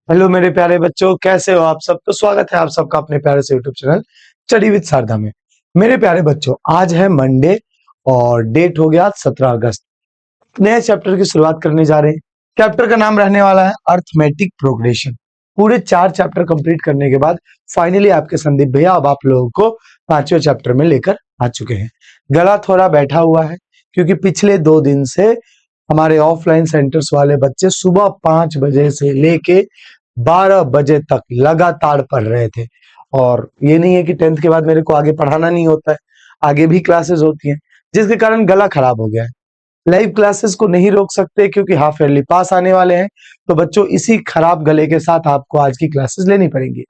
Hello मेरे प्यारे बच्चों, कैसे हो आप सब। तो स्वागत है आप सबका अपने प्यारे से YouTube channel study with Sharda में। मेरे प्यारे बच्चों, आज है मंडे और डेट हो गया 17 अगस्त। नए चैप्टर की शुरुआत करने जा रहे हैं। चैप्टर का नाम रहने वाला है अर्थमेटिक प्रोग्रेशन। पूरे 4 चैप्टर कंप्लीट करने के बाद फाइनली आपके संदीप भैया अब आप लोगों को 5वें चैप्टर में लेकर आ चुके हैं। गला थोड़ा बैठा हुआ है क्योंकि पिछले 2 दिन से हमारे ऑफलाइन सेंटर्स वाले बच्चे सुबह 5 बजे से लेके 12 बजे तक लगातार पढ़ रहे थे। और ये नहीं है कि 10th के बाद मेरे को आगे पढ़ाना नहीं होता है, आगे भी क्लासेस होती हैं, जिसके कारण गला खराब हो गया है। लाइव क्लासेस को नहीं रोक सकते क्योंकि हाफ ईयरली पास आने वाले हैं। तो बच्चों, इसी खराब गले के साथ आपको आज की क्लासेस लेनी पड़ेंगी।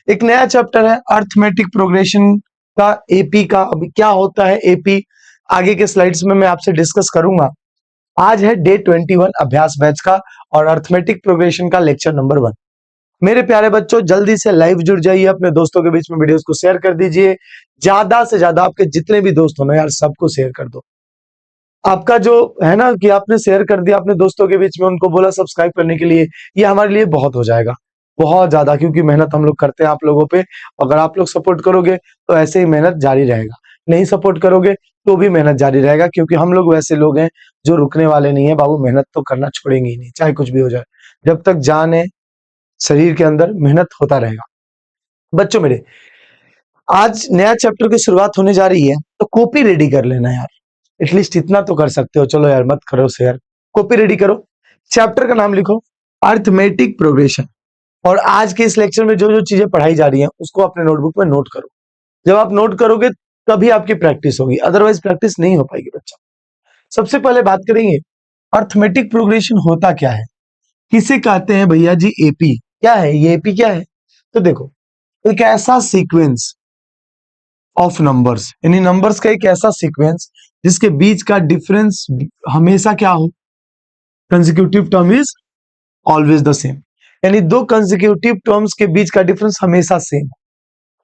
एक नया चैप्टर है अर्थमेटिक प्रोग्रेशन का, एपी का। अभी क्या होता है एपी, आगे के स्लाइड्स में मैं आपसे डिस्कस करूंगा। आज है डे 21 अभ्यास बैच का और अर्थमेटिक प्रोग्रेशन का लेक्चर नंबर 1। मेरे प्यारे बच्चों, जल्दी से लाइव जुड़ जाइए, अपने दोस्तों के बीच में वीडियोस को शेयर कर दीजिए। ज्यादा से ज्यादा आपके जितने भी दोस्त हो ना यार, सबको शेयर कर दो। आपका जो है ना कि आपने शेयर कर दिया अपने दोस्तों के बीच में, उनको बोला सब्सक्राइब करने के लिए, ये हमारे लिए बहुत हो जाएगा, बहुत ज्यादा, क्योंकि मेहनत हम लोग करते हैं आप लोगों पे। अगर आप लोग सपोर्ट करोगे तो ऐसे ही मेहनत जारी रहेगा, नहीं सपोर्ट करोगे तो भी मेहनत जारी रहेगा, क्योंकि हम लोग वैसे लोग हैं जो रुकने वाले नहीं है बाबू। मेहनत तो करना छोड़ेंगे ही नहीं, चाहे कुछ भी हो जाए। जब तक जान है शरीर के अंदर, मेहनत होता रहेगा। बच्चों मेरे, आज नया चैप्टर की शुरुआत होने जा रही है, तो कॉपी रेडी कर लेना यार। एटलीस्ट इतना तो कर सकते हो। चलो यार, मत करो शेयर, कॉपी रेडी करो। चैप्टर का नाम लिखो अर्थमेटिक प्रोग्रेशन। और आज के इस लेक्चर में जो जो चीजें पढ़ाई जा रही हैं उसको अपने नोटबुक में नोट करो। जब आप नोट करोगे तभी आपकी प्रैक्टिस होगी, अदरवाइज प्रैक्टिस नहीं हो पाएगी बच्चा। सबसे पहले बात करेंगे अर्थमेटिक प्रोग्रेशन होता क्या है, किसे कहते हैं भैया जी। एपी क्या है, ये एपी क्या है? तो देखो, एक ऐसा सीक्वेंस ऑफ नंबर्स, यानी नंबर्स का एक ऐसा सीक्वेंस जिसके बीच का डिफरेंस हमेशा क्या हो, consecutive term is always the same. यानी दो कंसेक्यूटिव टर्म्स के बीच का डिफरेंस हमेशा सेम।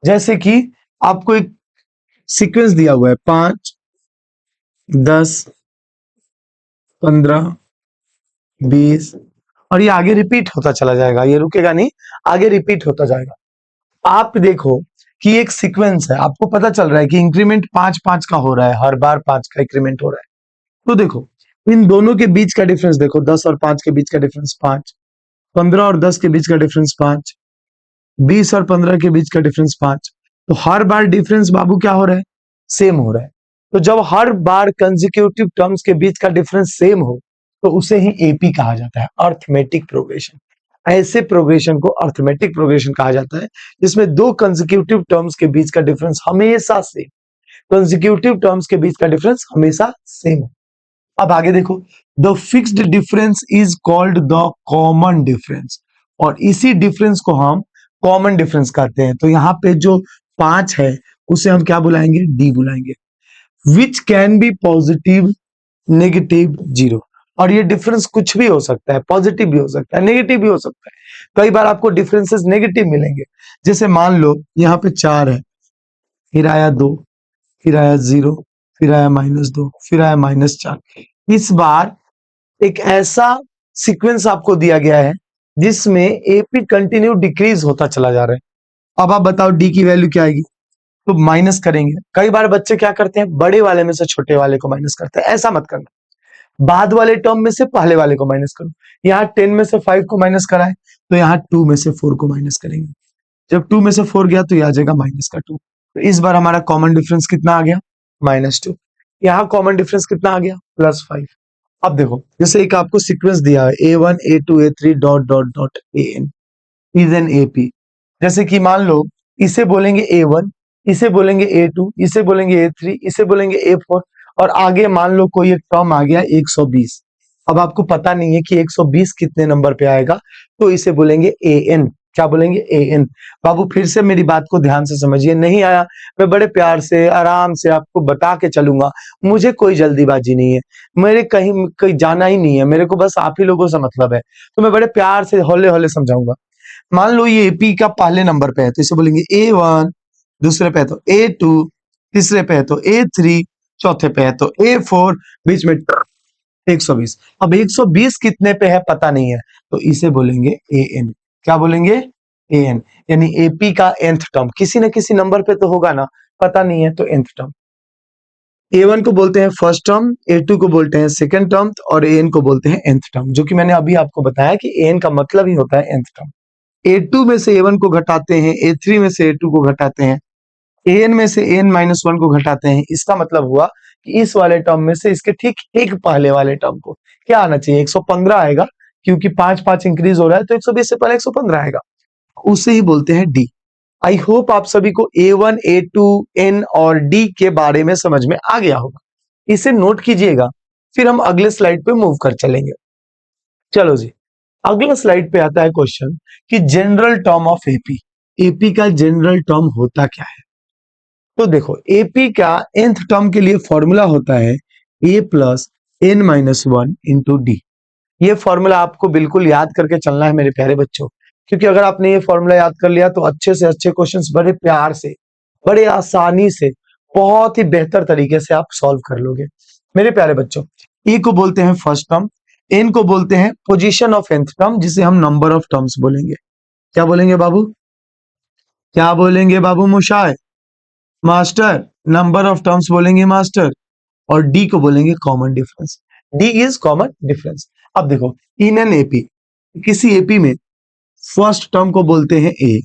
जैसे कि आपको एक सीक्वेंस दिया हुआ है 5, 10, 15, 20, और ये आगे रिपीट होता चला जाएगा, ये रुकेगा नहीं, आगे रिपीट होता जाएगा। आप देखो कि एक सीक्वेंस है, आपको पता चल रहा है कि इंक्रीमेंट 5-5 का हो रहा है, हर बार 5 का इंक्रीमेंट हो रहा है। तो देखो, इन दोनों के बीच का डिफरेंस देखो, 10 और 5 के बीच का डिफरेंस 5, 15 और 10 के बीच का डिफरेंस 5, 20 और 15 के बीच का डिफरेंस 5। तो हर बार डिफरेंस बाबू क्या हो रहा है, सेम हो रहा है। तो जब हर बार कंसेक्यूटिव टर्म्स के बीच का डिफरेंस सेम हो तो उसे ही एपी कहा जाता है, अर्थमेटिक प्रोग्रेशन। ऐसे प्रोग्रेशन को अर्थमेटिक प्रोग्रेशन कहा जाता है जिसमें दो कंसेक्यूटिव टर्म्स के बीच का डिफरेंस हमेशा सेम, कंसेक्यूटिव टर्म्स के बीच का डिफरेंस हमेशा सेम हो। अब आगे देखो, the fixed difference is called the common difference, और इसी डिफरेंस को हम कॉमन डिफरेंस कहते हैं। तो यहाँ पे जो 5 है उसे हम क्या बुलाएंगे, डी बुलाएंगे। Which can be positive, negative, zero. और ये डिफरेंस कुछ भी हो सकता है, पॉजिटिव भी हो सकता है, नेगेटिव भी हो सकता है। कई बार आपको डिफरेंसेस नेगेटिव मिलेंगे, जैसे मान लो यहाँ पे 4 है, फिर आया 2, फिर आया 0, फिर आया -2, फिर आया -4। इस बार एक ऐसा सीक्वेंस आपको दिया गया है जिसमें एपी कंटिन्यू डिक्रीज होता चला जा रहा है। अब आप बताओ डी की वैल्यू क्या आएगी, तो माइनस करेंगे। कई बार बच्चे क्या करते हैं, बड़े वाले में से छोटे वाले को माइनस करते हैं, ऐसा मत करना। बाद वाले टर्म में से पहले वाले को माइनस करो। यहाँ 10 में से 5 को माइनस कराए तो यहाँ 2 में से 4 को माइनस करेंगे। जब 2 में से 4 गया तो ये आ जाएगा -2। तो इस बार हमारा कॉमन डिफरेंस कितना आ गया, -2। यहाँ कॉमन डिफरेंस कितना आ गया, +5। अब देखो, जैसे एक आपको सीक्वेंस दिया है A1 A2 A3 dot dot dot AN is an AP। जैसे कि मान लो इसे बोलेंगे A1, इसे बोलेंगे A2, इसे बोलेंगे A3, इसे बोलेंगे A4, और आगे मान लो कोई एक टर्म आ गया 120। अब आपको पता नहीं है कि 120 कितने नंबर पे आएगा, तो इसे बोलेंगे AN। क्या बोलेंगे, AN। बाबू फिर से मेरी बात को ध्यान से समझिए, नहीं आया मैं बड़े प्यार से आराम से आपको बता के चलूंगा, मुझे कोई जल्दीबाजी नहीं है, मेरे कहीं कहीं जाना ही नहीं है, मेरे को बस आप ही लोगों से मतलब है, तो मैं बड़े प्यार से हौले हौले समझाऊंगा। मान लो ये एपी का पहले नंबर पे है तो इसे बोलेंगे A1, दूसरे पे है तो A2, तीसरे पे है तो A3, चौथे पे है तो A4, बीच में 120। अब 120 कितने पे है पता नहीं है, तो इसे बोलेंगे AN। क्या बोलेंगे? an, यानी AP का nth टर्म किसी न किसी नंबर पे तो होगा ना, पता नहीं है तो nth टर्म। A1 को बोलते हैं फर्स्ट टर्म, A2 को बोलते हैं सेकंड टर्म और an को बोलते हैं nth टर्म, जो कि मैंने अभी आपको बताया कि an का मतलब ही होता है nth टर्म। A2 में से A1 को घटाते हैं, A3 में से A2 को घटाते हैं, an में से an-1 को घटाते हैं। इसका मतलब हुआ कि इस वाले टर्म में से इसके ठीक एक पहले वाले टर्म को क्या आना चाहिए? 115 आएगा, क्योंकि 5-5 इंक्रीज हो रहा है तो 120 से पहले 115 आएगा, उसे ही बोलते हैं डी। आई होप आप सभी को A1, A2, N और D के बारे में समझ में आ गया होगा। इसे नोट कीजिएगा, फिर हम अगले स्लाइड पे मूव कर चलेंगे। चलो जी, अगला स्लाइड पे आता है क्वेश्चन कि general term of AP. AP का जनरल टर्म होता क्या है? तो देखो, एपी का nth टर्म के लिए फॉर्मूला होता है a plus n-1 into D. ये फॉर्मूला आपको बिल्कुल याद करके चलना है मेरे प्यारे बच्चों, क्योंकि अगर आपने ये फॉर्मूला याद कर लिया तो अच्छे से अच्छे क्वेश्चंस बड़े प्यार से, बड़े आसानी से, बहुत ही बेहतर तरीके से आप सॉल्व कर लोगे मेरे प्यारे बच्चों। ए को बोलते हैं फर्स्ट टर्म, एन को बोलते हैं पोजीशन ऑफ nth टर्म, जिसे हम नंबर ऑफ टर्म्स बोलेंगे। क्या बोलेंगे बाबू? क्या बोलेंगे बाबू मुशाय? मास्टर, नंबर ऑफ टर्म्स बोलेंगे मास्टर। और डी को बोलेंगे common difference. D is common difference. अब देखो, इन एन एपी, किसी एपी में फर्स्ट टर्म को बोलते हैं ए,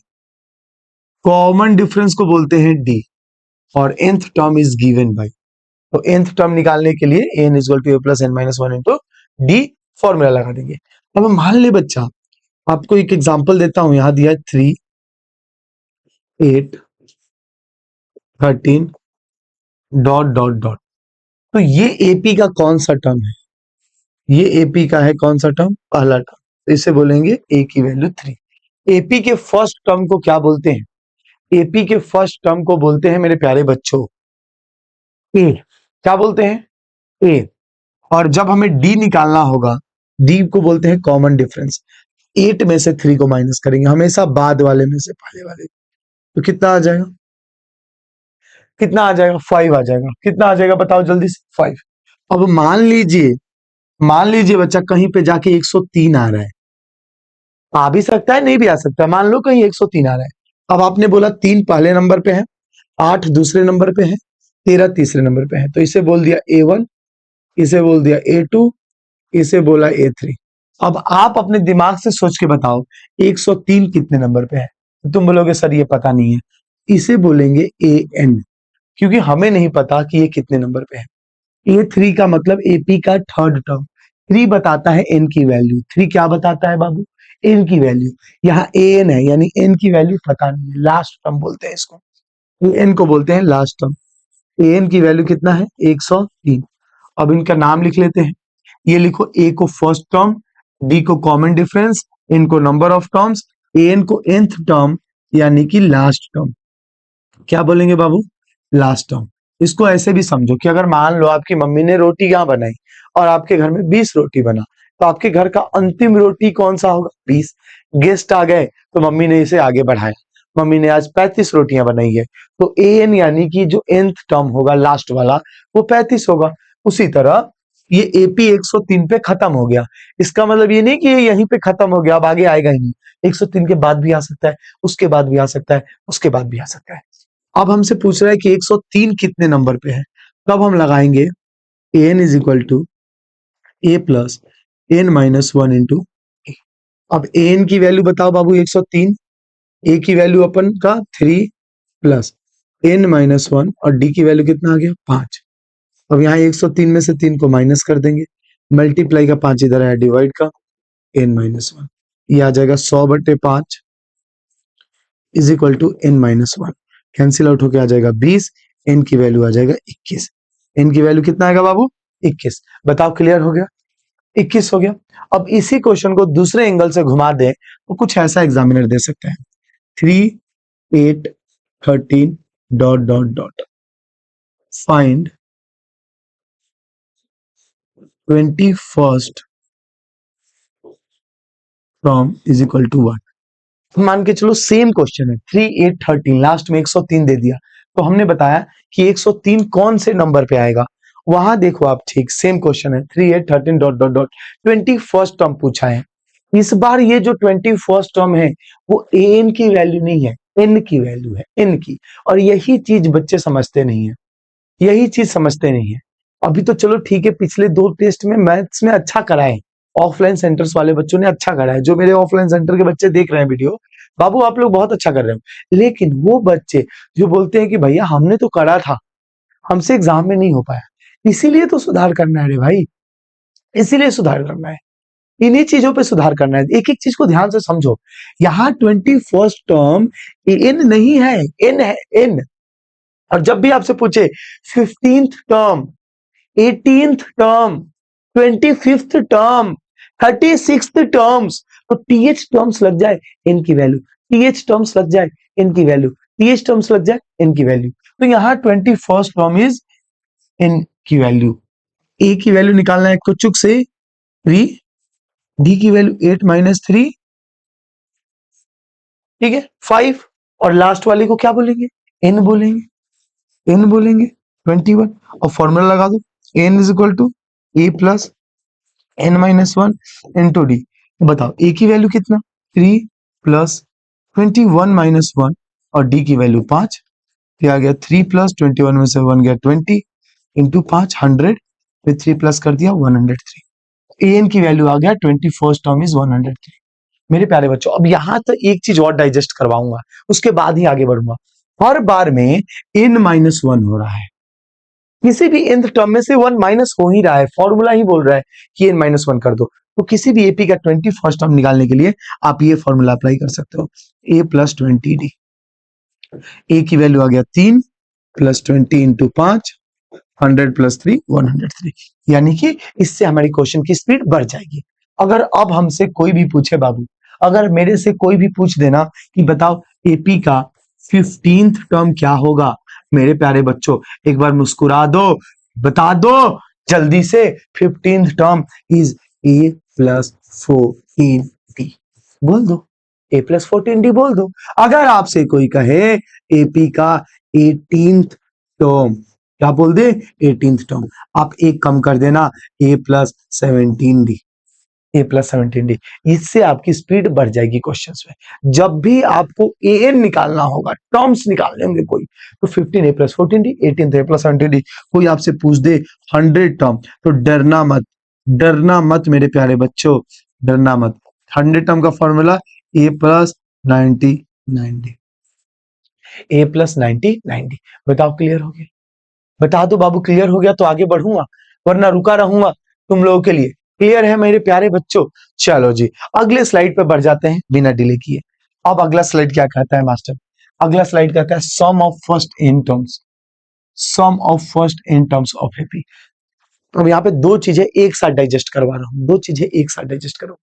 कॉमन डिफरेंस को बोलते हैं डी, और nth term is given by. तो nth टर्म निकालने के लिए n equal to a plus n-1 into D formula लगा देंगे। अब मान ले बच्चा, आपको एक एग्जांपल देता हूं, यहां दिया है 3, 8, 13 डॉट डॉट डॉट। तो ये एपी का कौन सा टर्म है? ये एपी का है कौन सा टर्म? पहला टर्म। तो इसे बोलेंगे ए की वैल्यू 3। एपी के फर्स्ट टर्म को क्या बोलते हैं? एपी के फर्स्ट टर्म को बोलते हैं मेरे प्यारे बच्चों ए। क्या बोलते हैं? ए। और जब हमें डी निकालना होगा, डी को बोलते हैं कॉमन डिफरेंस। 8 में से 3 को माइनस करेंगे, हमेशा बाद वाले में से पहले वाले। तो कितना आ जाएगा? कितना आ जाएगा? 5 आ जाएगा। कितना आ जाएगा बताओ जल्दी से? 5। अब मान लीजिए बच्चा कहीं पे जाके 103 आ रहा है, आ भी सकता है नहीं भी आ सकता, मान लो कहीं 103 आ रहा है। अब आपने बोला 3 पहले नंबर पे है, 8 दूसरे नंबर पे है, 13 तीसरे नंबर पे है, तो इसे बोल दिया A1, इसे बोल दिया A2, इसे बोला A3। अब आप अपने दिमाग से सोच के बताओ 103 कितने नंबर पे है? तुम बोलोगे सर ये पता नहीं है, इसे बोलेंगे AN, क्योंकि हमें नहीं पता कि ये कितने नंबर पे है। A3 का मतलब AP का थर्ड टर्म। 3 बताता है n की वैल्यू। 3 क्या बताता है बाबू? n की वैल्यू। यहाँ an है, यानी n की वैल्यू पता नहीं है, लास्ट टर्म बोलते हैं इसको। an को बोलते हैं लास्ट टर्म। an की वैल्यू कितना है? 103। अब इनका नाम लिख लेते हैं। ये लिखो, a को फर्स्ट टर्म, d को कॉमन डिफरेंस, n को नंबर ऑफ टर्म्स, an को nth टर्म यानी कि लास्ट टर्म। क्या बोलेंगे बाबू? Last term. इसको ऐसे भी समझो कि अगर मान लो आपकी मम्मी ने रोटी यहाँ बनाई और आपके घर में 20 रोटी बना, तो आपके घर का अंतिम रोटी कौन सा होगा? 20। गेस्ट आ गए तो मम्मी ने इसे आगे बढ़ाया, मम्मी ने आज 35 रोटियां बनाई है, तो an यानी कि जो nth टर्म होगा लास्ट वाला वो 35 होगा। उसी तरह ये एपी 103 पे खत्म हो गया। इसका मतलब ये नहीं कि ये यहीं पे खत्म हो गया, अब आगे आएगा ही नहीं। 103 के बाद भी आ सकता है, उसके बाद भी आ सकता है, उसके बाद भी आ सकता है। अब हमसे पूछ रहा है कि 103 कितने नंबर पे है, तब हम लगाएंगे an is equal to A plus n-1 into a. अब an की वैल्यू बताओ बाबू 103, a की वैल्यू अपन का 3 प्लस n-1 और d की वैल्यू कितना आ गया? 5। अब यहाँ 103 में से 3 को माइनस कर देंगे, मल्टीप्लाई का 5 इधर है, डिवाइड का n-1, ये आ जाएगा 100/5 is equal to n-1। Cancel out होके आ जाएगा 20, n की वैल्यू आ जाएगा 21। n की वैल्यू कितना आएगा बाबू? 21। बताओ क्लियर हो गया? 21 हो गया। अब इसी क्वेश्चन को दूसरे एंगल से घुमा दें तो कुछ ऐसा एग्जामिनर दे सकते हैं, 3, 8, 13 dot dot dot, find 21st from is equal to 1। मान के चलो सेम क्वेश्चन है, 3, 8, 13, लास्ट में 103 दे दिया, तो हमने बताया कि 103 कौन से नंबर पे आएगा। वहां देखो आप, ठीक सेम क्वेश्चन है, 3, 8, 13 dot dot dot, 21st term पूछा है। इस बार ये जो 21st टर्म है वो एन की वैल्यू नहीं है, एन की वैल्यू है, एन की। और यही चीज बच्चे समझते नहीं है, यही चीज समझते नहीं है। अभी तो चलो ठीक है, पिछले 2 टेस्ट में मैथ्स में अच्छा करा है, ऑफलाइन सेंटर्स वाले बच्चों ने अच्छा करा है। जो मेरे ऑफलाइन सेंटर के बच्चे देख रहे हैं वीडियो, बाबू आप लोग बहुत अच्छा कर रहे हो। लेकिन वो बच्चे जो बोलते हैं कि भैया हमने तो करा था, हमसे एग्जाम में नहीं हो पाया, इसीलिए तो सुधार करना है रे भाई, इसीलिए सुधार करना है, इन्हीं चीजों पे सुधार करना है। एक एक चीज को ध्यान से समझो। यहाँ 21st टर्म एन नहीं है, एन है, एन। और जब भी आपसे पूछे 15th term, 18th term, 25th term, 36th terms, तो टीएच टर्म्स लग जाए एन की वैल्यू, टीएच टर्म्स लग जाए एन की वैल्यू, टीएच टर्म्स लग जाए एन की वैल्यू। तो यहाँ 21st टर्म इज एन की वैल्यू। ए की वैल्यू निकालना है तो चुक से 3, डी की वैल्यू 8 माइनस 3, ठीक है 5, और लास्ट वाले को क्या बोलेंगे, एन बोलेंगे, एन बोलेंगे 21। और फॉर्मूला लगा दो, N is equal to A plus N minus 1 into D. बताओ ए की वैल्यू कितना, 3 प्लस 21 माइनस 1, और डी की वैल्यू 5। ये आ गया 3 प्लस 21 में से 1 गया 20 इंटू 5 100, फिर 3 प्लस कर दिया 103। एन की वैल्यू आ गया 21st टर्म इज 103। मेरे प्यारे बच्चों, अब यहां तक एक चीज और डाइजेस्ट करवाऊंगा, उसके बाद ही आगे बढ़ूंगा। हर बार में n माइनस 1 हो रहा है, किसी भी nth टर्म में से 1 माइनस हो ही रहा है, फॉर्मूला ही बोल रहा है कि n माइनस 1 कर दो। तो किसी भी एपी का 21st टर्म निकालने के लिए आप ये फॉर्मूला अप्लाई कर सकते हो, a प्लस 20d। ए की वैल्यू आ गया 3 प्लस 20 इंटू 5, 100 प्लस 3 103। यानी कि इससे हमारी क्वेश्चन की स्पीड बढ़ जाएगी। अगर अब हमसे कोई भी पूछे बाबू, अगर मेरे से कोई भी पूछ देना कि बताओ एपी का 15th टर्म क्या होगा, मेरे प्यारे बच्चों एक बार मुस्कुरा दो, बता दो जल्दी से। 15th term is a plus 14डी, बोल दो, ए प्लस 14डी बोल दो। अगर आपसे कोई कहे एपी का 18th टर्म, क्या बोल दे, 18th टर्म। आप एक कम कर देना, ए प्लस 17डी, ए प्लस 17डी। इससे आपकी स्पीड बढ़ जाएगी क्वेश्चंस में। जब भी आपको ए एन निकालना होगा, टर्म्स निकालने होंगे कोई, तो 15 ए प्लस 14डी, 18 ए प्लस 17डी। कोई आपसे पूछ दे 100 टर्म, तो डरना मत, डरना मत मेरे प्यारे बच्चों, डरना मत। 100 टर्म का formula a plus 90 A plus 90। बताओ क्लियर हो गया, बता दो बाबू क्लियर हो गया तो आगे बढ़ूंगा, वरना रुका रहूंगा तुम लोगों के लिए। क्लियर है मेरे प्यारे बच्चों? चलो जी अगले स्लाइड पे बढ़ जाते हैं बिना डिले किए। अब अगला स्लाइड क्या कहता है मास्टर, अगला स्लाइड कहता है sum of first n terms, sum of first n terms of AP. अब यहाँ पे दो चीजें एक साथ डाइजेस्ट करवा रहा हूँ, दो चीजें एक साथ डाइजेस्ट करो।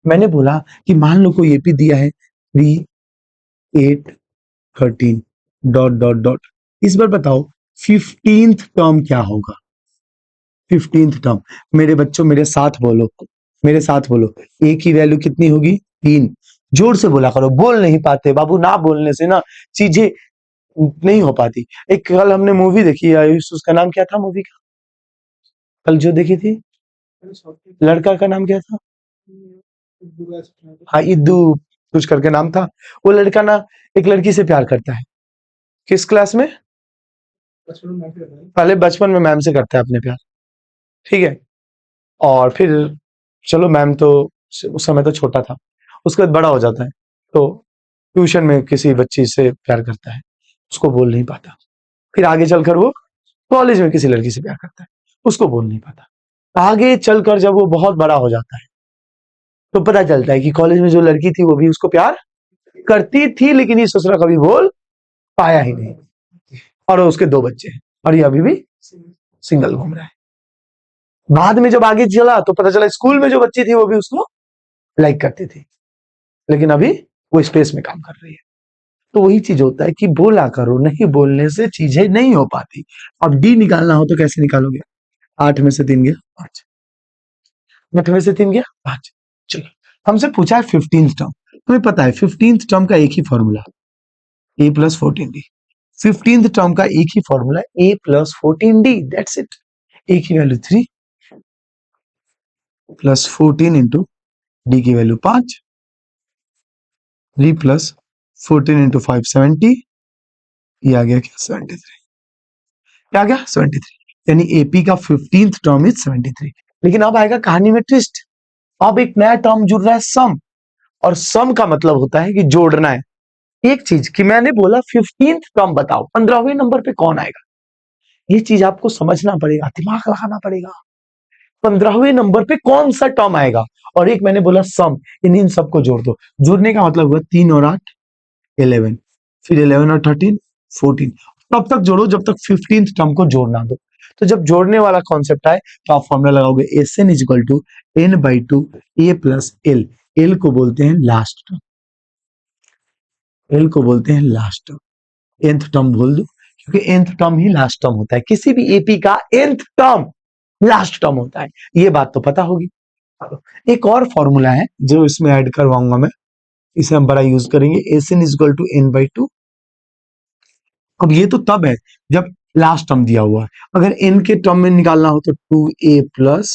मैंने बोला कि मान लो कोई एपी दिया है 3 8 13 डॉट डॉट डॉट। इस बार बताओ 15th टर्म क्या होगा, 15th टर्म। मेरे बच्चों मेरे साथ बोलो, मेरे साथ बोलो, ए की वैल्यू कितनी होगी 3। जोर से बोला करो, बोल नहीं पाते बाबू, ना बोलने से ना चीजें नहीं हो पाती। एक कल हमने मूवी देखी आयुष, उसका नाम क्या था मूवी का, कल जो देखी थी, लड़का का नाम क्या था, हाँ इद्दू कुछ करके नाम था। वो लड़का ना एक लड़की से प्यार करता है, किस क्लास में, पहले बचपन में मैम से करता है अपने प्यार, ठीक है। और फिर चलो मैम तो उस समय तो छोटा था, उसके बाद बड़ा हो जाता है, तो ट्यूशन में किसी बच्ची से प्यार करता है, उसको बोल नहीं पाता। फिर आगे चलकर वो कॉलेज में किसी लड़की से प्यार करता है, उसको बोल नहीं पाता। आगे चलकर जब वो बहुत बड़ा हो जाता है तो पता चलता है कि कॉलेज में जो लड़की थी वो भी उसको प्यार करती थी, लेकिन ये ससुरा कभी बोल पाया ही नहीं। और उसके 2 बच्चे हैं और ये अभी भी सिंगल घूम रहा है। बाद में जब आगे चला तो पता चला स्कूल में जो बच्ची थी वो भी उसको लाइक करती थी, लेकिन अभी वो स्पेस में काम कर रही है। तो वही चीज होता है कि बोला करो, नहीं बोलने से चीजें नहीं हो पाती। अब डी निकालना हो तो कैसे निकालोगे, 8 में से 3 गया 5, 8 में से 3 गया 5। चलो हमसे पूछा है 15th टर्म, तुम्हें पता है 15th टर्म का एक ही फॉर्मूला, ए प्लस 14डी। 15th टर्म का एक ही फॉर्मूला ए प्लस 14डी, दैट्स इट। ए की वैल्यू 3 प्लस 14 इंटू डी की वैल्यू 5, 3 प्लस 14 इंटू 5 70, ये आ गया क्या 73, क्या आ गया 73, यानी एपी का 15th टर्म इज 73। लेकिन अब आएगा कहानी में ट्विस्ट, अब एक नया टर्म जुड़ रहा है सम, और सम का मतलब होता है कि जोड़ना है एक चीज, कि मैंने बोला 15th टर्म बताओ, 15वें नंबर पे कौन आएगा, ये चीज आपको समझना पड़ेगा, दिमाग लगाना पड़ेगा, 15वें नंबर पे कौन सा टर्म आएगा, और एक मैंने बोला सम, इन सबको जोड़ दो। जोड़ने का मतलब हुआ 3 और 8 11, फिर 11 और 13 14, तब तक जोड़ो जब तक 15th टर्म को जोड़ना दो। तो जब जोड़ने वाला कॉन्सेप्ट आए तो आप फॉर्मूला लगाओगे S N is equal to N by two A plus L, L को बोलते हैं लास्ट टर्म, एल को बोलते हैं लास्ट टर्म, nth टर्म बोल दो, क्योंकि nth टर्म ही लास्ट टर्म होता है, किसी भी एपी का nth टर्म लास्ट टर्म होता है, ये बात तो पता होगी। एक और फॉर्मूला है जो इसमें ऐड करवाऊंगा मैं, इसे हम बड़ा यूज करेंगे, S N is equal to N by two. अब ये तो तब है जब लास्ट टर्म दिया हुआ है, अगर n के टर्म में निकालना हो तो 2a plus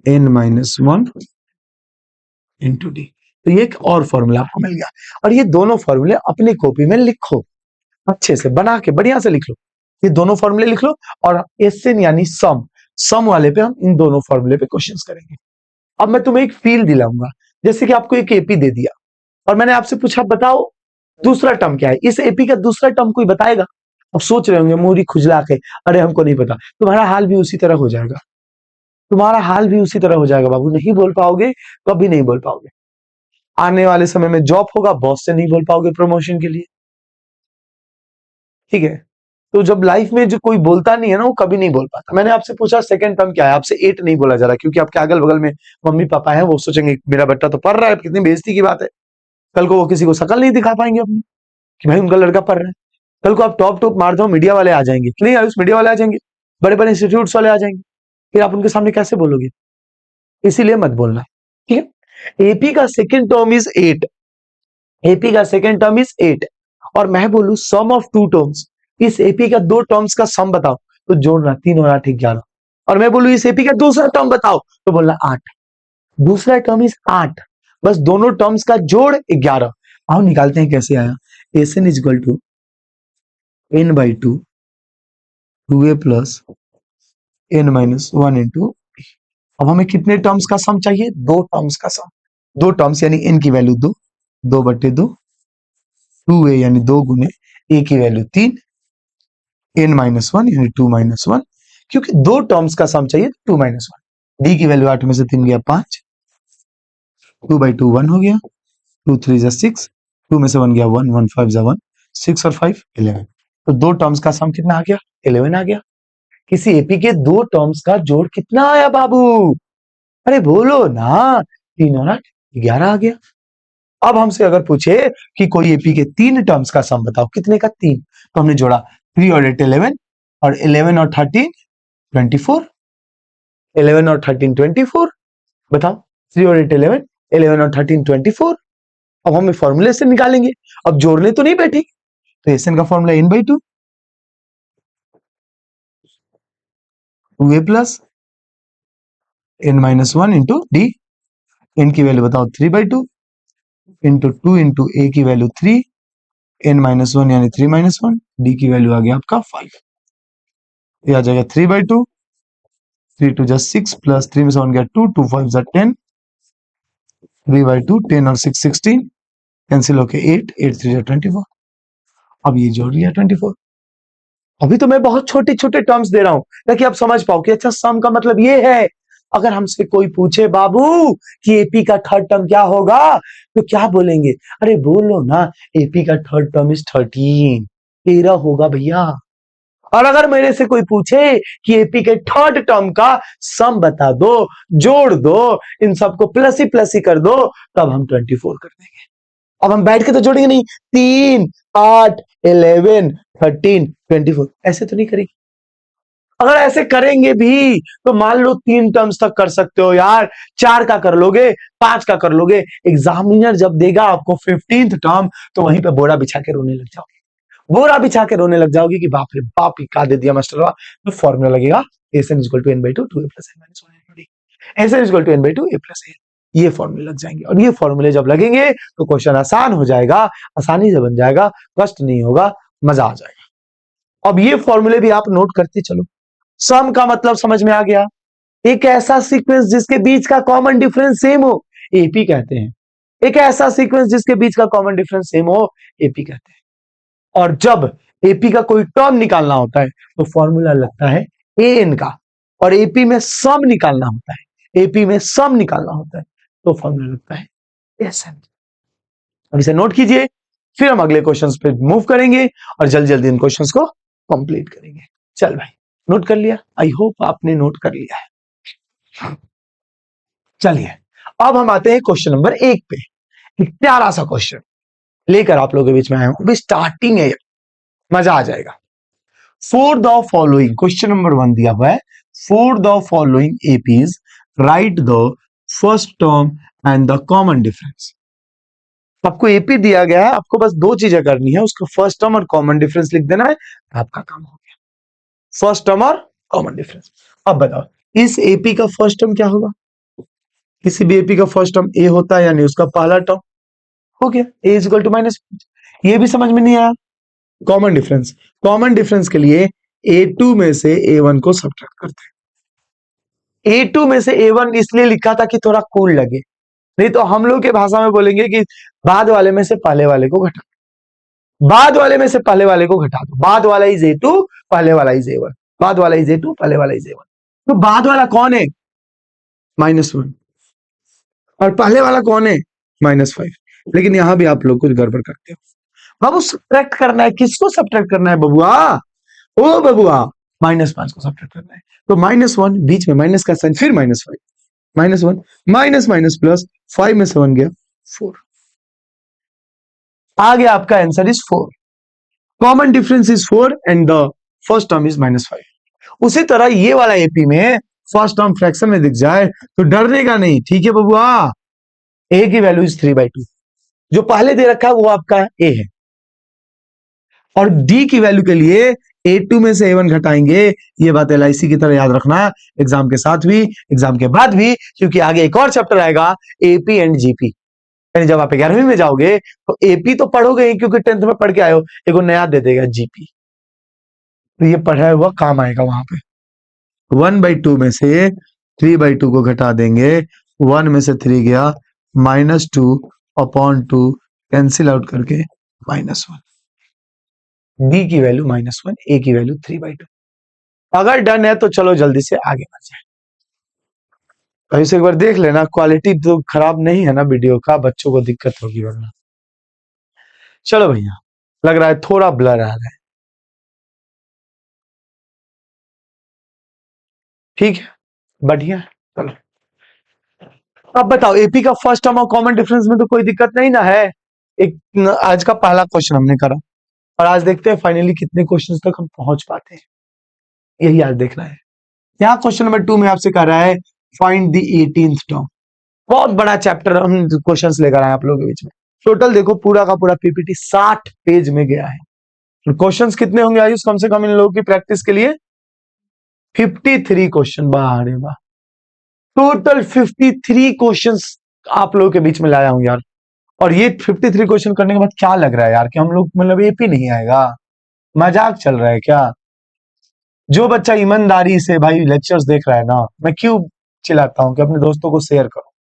n minus 1 into D. तो ये एक और फॉर्मूला आपको मिल गया, और ये दोनों फॉर्मूले अपनी कॉपी में लिखो, अच्छे से बना के बढ़िया से लिख लो, ये दोनों फॉर्मूले लिख लो, और एसएन यानी सम, सम वाले पे हम इन दोनों फॉर्मूले पे क्वेश्चंस करेंगे। अब मैं तुम्हें एक फील दिलाऊंगा, जैसे कि आपको एक एपी दे दिया और मैंने आपसे पूछा बताओ दूसरा टर्म क्या है, इस एपी का दूसरा टर्म कोई बताएगा? अब सोच रहे होंगे मूरी खुजला के, अरे हमको नहीं पता, तुम्हारा हाल भी उसी तरह हो जाएगा, तुम्हारा हाल भी उसी तरह हो जाएगा बाबू, नहीं बोल पाओगे, कभी नहीं बोल पाओगे, आने वाले समय में जॉब होगा, बॉस से नहीं बोल पाओगे प्रमोशन के लिए, ठीक है। तो जब लाइफ में जो कोई बोलता नहीं है ना, वो कभी नहीं बोल पाता। मैंने आपसे पूछा सेकंड टर्म क्या है, आपसे 8 नहीं बोला जा रहा, क्योंकि आपके अगल बगल में मम्मी पापा हैं, वो सोचेंगे मेरा बेटा तो पढ़ रहा है, कितनी बेइज्जती की बात है, कल को वो किसी को शकल नहीं दिखा पाएंगे अपनी कि भाई उनका लड़का पढ़ रहा है, कल को आप टॉप टॉप मार दो, मीडिया वाले आ जाएंगे, नहीं आयुष मीडिया वाले आ जाएंगे, बड़े बड़े इंस्टीट्यूट वाले आ जाएंगे, फिर आप उनके सामने कैसे बोलोगे, इसीलिए मत बोलना, ठीक है। एपी का सेकेंड टर्म इज 8, एपी का सेकेंड टर्म इज 8, और मैं बोलू सम ऑफ टू टर्म्स, इस एपी का दो टर्म्स का सम बताओ, तो जोड़ना 3 और 8 11, और मैं बोलू इस एपी का दूसरा टर्म बताओ, तो बोलना 8, दूसरा टर्म इज 8, बस दोनों टर्म्स का जोड़ 11। आओ निकालते हैं कैसे आया, S N is equal to N by two 2a plus N minus 1 into, अब हमें कितने टर्म्स का सम चाहिए, दो टर्म्स का सम, दो टर्म्स यानी n की वैल्यू 2, 2/2, 2a यानी 2 गुने a की वैल्यू 3, n माइनस 1 यानी 2 माइनस 1, क्योंकि दो टर्म्स का सम चाहिए 2 माइनस 1, d की वैल्यू 8 में से 3 गया 5, 2/2 1 हो गया, 2 3 जा 6, 2 में से 1 गया 1, 1 5 जा 1, 6 और 5 11, तो दो टर्म्स का सम कितना आ गया 11 आ गया। किसी एपी के दो टर्म्स का जोड़ कितना आया बाबू, अरे बोलो ना, 3 और 8 11 आ गया। अब हमसे अगर पूछे कि कोई एपी के तीन टर्म्स का सम बताओ, कितने का 3, तो हमने जोड़ा 3 और 8 11, और 11 और 13 24, 11 और 13 24, बताओ 3 और 8 11, 11 और 13 24। अब हम फॉर्मूले से निकालेंगे, अब जोड़ने तो नहीं बैठी, तो एसएन का formula n by 2, 2a plus n minus 1 into D, N की वैल्यू बताओ 3/2 इंटू 2 इंटू ए की वैल्यू 3, n माइनस 1 यानी 3 माइनस 1, डी की वैल्यू आ गया आपका 5, ये आ जाएगा 3/2, 3 2 जा 6 प्लस 3 में से 1 गया 2, 2 5 जा 10, 3/2, 10 और 6 16, कैंसिल होके 8, 8 3 जा 24, अब ये जोड़ लिया 24। अभी तो मैं बहुत छोटे छोटे टर्म्स दे रहा हूं ताकि आप समझ पाओ कि अच्छा सम का मतलब ये है। अगर हमसे कोई पूछे बाबू कि एपी का थर्ड टर्म क्या होगा, तो क्या बोलेंगे, अरे बोलो ना एपी का थर्ड टर्म इज 13, 13 होगा भैया। और अगर मेरे से कोई पूछे कि एपी के थर्ड टर्म का सम बता दो, जोड़ दो, इन सबको प्लस ही कर दो, तब हम 24 कर देंगे। अब हम बैठ के तो जोड़ेंगे नहीं, 3 8 11 13 24, ऐसे तो नहीं करेंगे। अगर ऐसे करेंगे भी तो मान लो 3 टर्म्स तक कर सकते हो यार, 4 का कर लोगे, 5 का कर लोगे, एग्जामिनर जब देगा आपको 15th टर्म, तो वहीं पे बोरा बिछा के रोने लग जाओगे, बोरा बिछा के रोने लग जाओगे कि बाप रे बाप ही का दे दिया मास्टर। तो फॉर्मूला लगेगा S N equal to N by two, 2a plus N minus 1 into D, S N equal to N by two, a plus N. ये फॉर्मूले लग जाएंगे, और ये फॉर्मूले जब लगेंगे तो क्वेश्चन आसान हो जाएगा, आसानी से बन जाएगा, कष्ट नहीं होगा, मजा आ जाएगा। अब ये फॉर्मूले भी आप नोट करते चलो। सम का मतलब समझ में आ गया, एक ऐसा सीक्वेंस जिसके बीच का कॉमन डिफरेंस सेम हो, एपी कहते हैं। एक ऐसा सीक्वेंस जिसके बीच का कॉमन डिफरेंस सेम हो, एपी कहते हैं। और जब एपी का कोई टर्म निकालना होता है तो फॉर्मूला लगता है एन का, और एपी में सम निकालना होता है, एपी में सम निकालना होता है तो फॉर्मूला लगता है एसएन। अब इसे नोट कीजिए, फिर हम अगले क्वेश्चंस पे मूव करेंगे और जल्दी जल्दी इन क्वेश्चंस को कंप्लीट करेंगे। चल भाई, नोट कर लिया? आई होप आपने नोट कर लिया है। चलिए अब हम आते हैं क्वेश्चन नंबर 1 पे। एक प्यारा सा क्वेश्चन लेकर आप लोगों के बीच में आया हूं, अभी स्टार्टिंग है, मजा आ जाएगा। For the following, question number 1 दिया हुआ है, for the following APs right the first term and the common difference. आपको एपी दिया गया है, आपको बस दो चीजें करनी है, उसका फर्स्ट टर्म और कॉमन डिफरेंस लिख देना है, आपका काम हो गया। फर्स्ट टर्म और कॉमन डिफरेंस। अब बताओ इस एपी का फर्स्ट टर्म क्या होगा? किसी भी एपी का फर्स्ट टर्म ए होता है, यानी उसका पहला टर्म हो गया, ए इज इक्वल टू माइनस। ये भी समझ में नहीं आया। कॉमन डिफरेंस, कॉमन डिफरेंस के लिए a2 में से a1 को सब्ट्रैक्ट करते हैं। a2 में से a1 इसलिए लिखा था कि थोड़ा कूल लगे, नहीं तो हम लोग के भाषा में बोलेंगे कि बाद वाले में से पहले वाले को घटा, बाद वाले में से पहले वाले को घटा दो। बाद वाला इज a2, पहले वाला इज a1, बाद वाला इज a2, पहले वाला इज a1। तो बाद वाला कौन है? -1। और पहले वाला कौन है? -5। लेकिन यहां भी आप लोग कुछ गड़बड़ करते हो। बाबू सब्ट्रैक्ट करना है, किसको सब्ट्रैक्ट करना है बबुआ? ओ बबुआ, -5 को सब्ट्रैक्ट करना है। तो -1, बीच में माइनस का साइन, फिर -5, -1, माइनस माइनस प्लस, 5 में से 1 गया 4, आ गया आपका answer is 4। Common difference is 4 and the first term is -5। उसी तरह ये वाला एपी में फर्स्ट टर्म फ्रैक्शन में दिख जाए तो डरने का नहीं, ठीक है बबुआ। ए की वैल्यू इज 3/2, जो पहले दे रखा है वो आपका ए है। और डी की वैल्यू के लिए a2 में से a1 घटाएंगे, ये बात LIC की तरह याद रखना, एग्जाम के साथ भी, एग्जाम के बाद भी, क्योंकि आगे एक और चैप्टर आएगा एपी एंड जीपी। यानी जब आप 11वीं में जाओगे तो एपी तो पढ़ोगे ही, क्योंकि 10th में पढ़ के आए हो, एक नया दे देगा जीपी, तो ये पढ़ा हुआ काम आएगा वहां पे। 1/2 में से 3/2 को घटा देंगे, 1 में से 3 गया, -2/2 कैंसिल आउट करके -1। डी की वैल्यू -1, ए की वैल्यू 3/2। अगर डन है तो चलो जल्दी से आगे बढ़ जाए। ऐसे एक बार देख लेना, क्वालिटी तो खराब नहीं है ना वीडियो का, बच्चों को दिक्कत होगी वरना। चलो भैया, लग रहा है थोड़ा ब्लर आ रहा है, ठीक है, बढ़िया है। चलो अब बताओ, एपी का फर्स्ट टर्म और कॉमन डिफरेंस में तो कोई दिक्कत नहीं ना है। आज का पहला क्वेश्चन हमने करा, और आज देखते हैं फाइनली कितने क्वेश्चंस तक हम पहुंच पाते हैं, यही आज देखना है। यहाँ क्वेश्चन नंबर 2 में आपसे कह रहा है फाइंड द 18th टर्म। बहुत बड़ा चैप्टर हम क्वेश्चंस लेकर आए आप लोगों के बीच में। टोटल देखो पूरा का पूरा पीपीटी 60 पेज में गया है। क्वेश्चंस कितने होंगे आयुष कम से कम इन लोगों की प्रैक्टिस के लिए? 53 क्वेश्चन, वाह रे वाह, टोटल 53 क्वेश्चंस आप लोगों के बीच में लाया हूं यार। और ये 53 क्वेश्चन करने के बाद क्या लग रहा है यार कि हम लोग मतलब एपी नहीं आएगा? मजाक चल रहा है क्या? जो बच्चा ईमानदारी से भाई लेक्चर्स देख रहा है ना, मैं क्यों चिल्लाता हूं कि अपने दोस्तों को शेयर करो,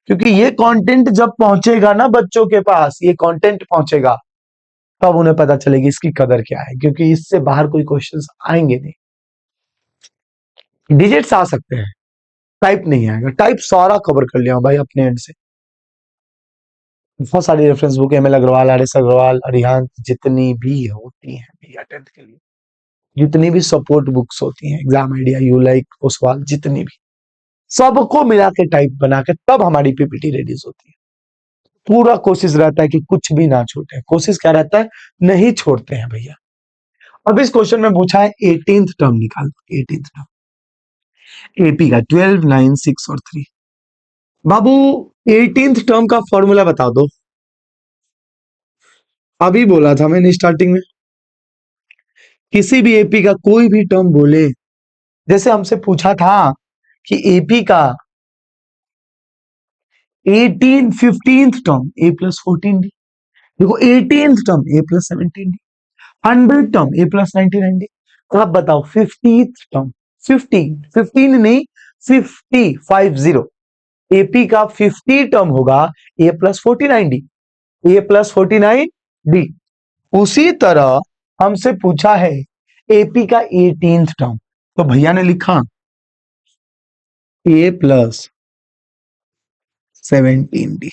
क्योंकि ये कंटेंट जब पहुंचेगा ना बच्चों के पास, ये कंटेंट पहुंचेगा तब उन्हें पता चलेगी इसकी कदर क्या है, क्योंकि इससे बाहर कोई क्वेश्चंस आएंगे नहीं। डिजिट्स आ सकते हैं, टाइप नहीं आएगा। टाइप सारा कवर कर लिया हूं भाई अपने एंड से। बहुत सारी reference book, ML Agarwal, RS Agarwal, Arihant, जितनी भी होती हैं भैया 10th के लिए, जितनी भी सपोर्ट बुक्स होती हैं, एग्जाम आइडिया, यूलाइक, ओसवाल, जितनी भी, सबको मिला के टाइप बना के तब हमारी पीपीटी रिलीज होती है। पूरा कोशिश रहता है कि कुछ भी ना छूटे, कोशिश क्या रहता है, नहीं छोड़ते हैं भैया। अब इस क्वेश्चन में पूछा है 18th टर्म निकाल दो, 18th टर्म एपी का 12, 9, 6 और 3। बाबू 18th टर्म का फॉर्मूला बता दो। अभी बोला था मैंने स्टार्टिंग में, किसी भी एपी का कोई भी टर्म बोले, जैसे हमसे पूछा था कि 18 15th टर्म ए प्लस 14d, देखो 18th टर्म ए प्लस 17d, 100 टर्म ए प्लस 99d। अब बताओ 50th टर्म, 15 नहीं 50 एपी का 50 टर्म होगा ए प्लस 49d, ए प्लस 49d। उसी तरह हमसे पूछा है एपी का 18th टर्म, तो भैया ने लिखा ए प्लस 17d।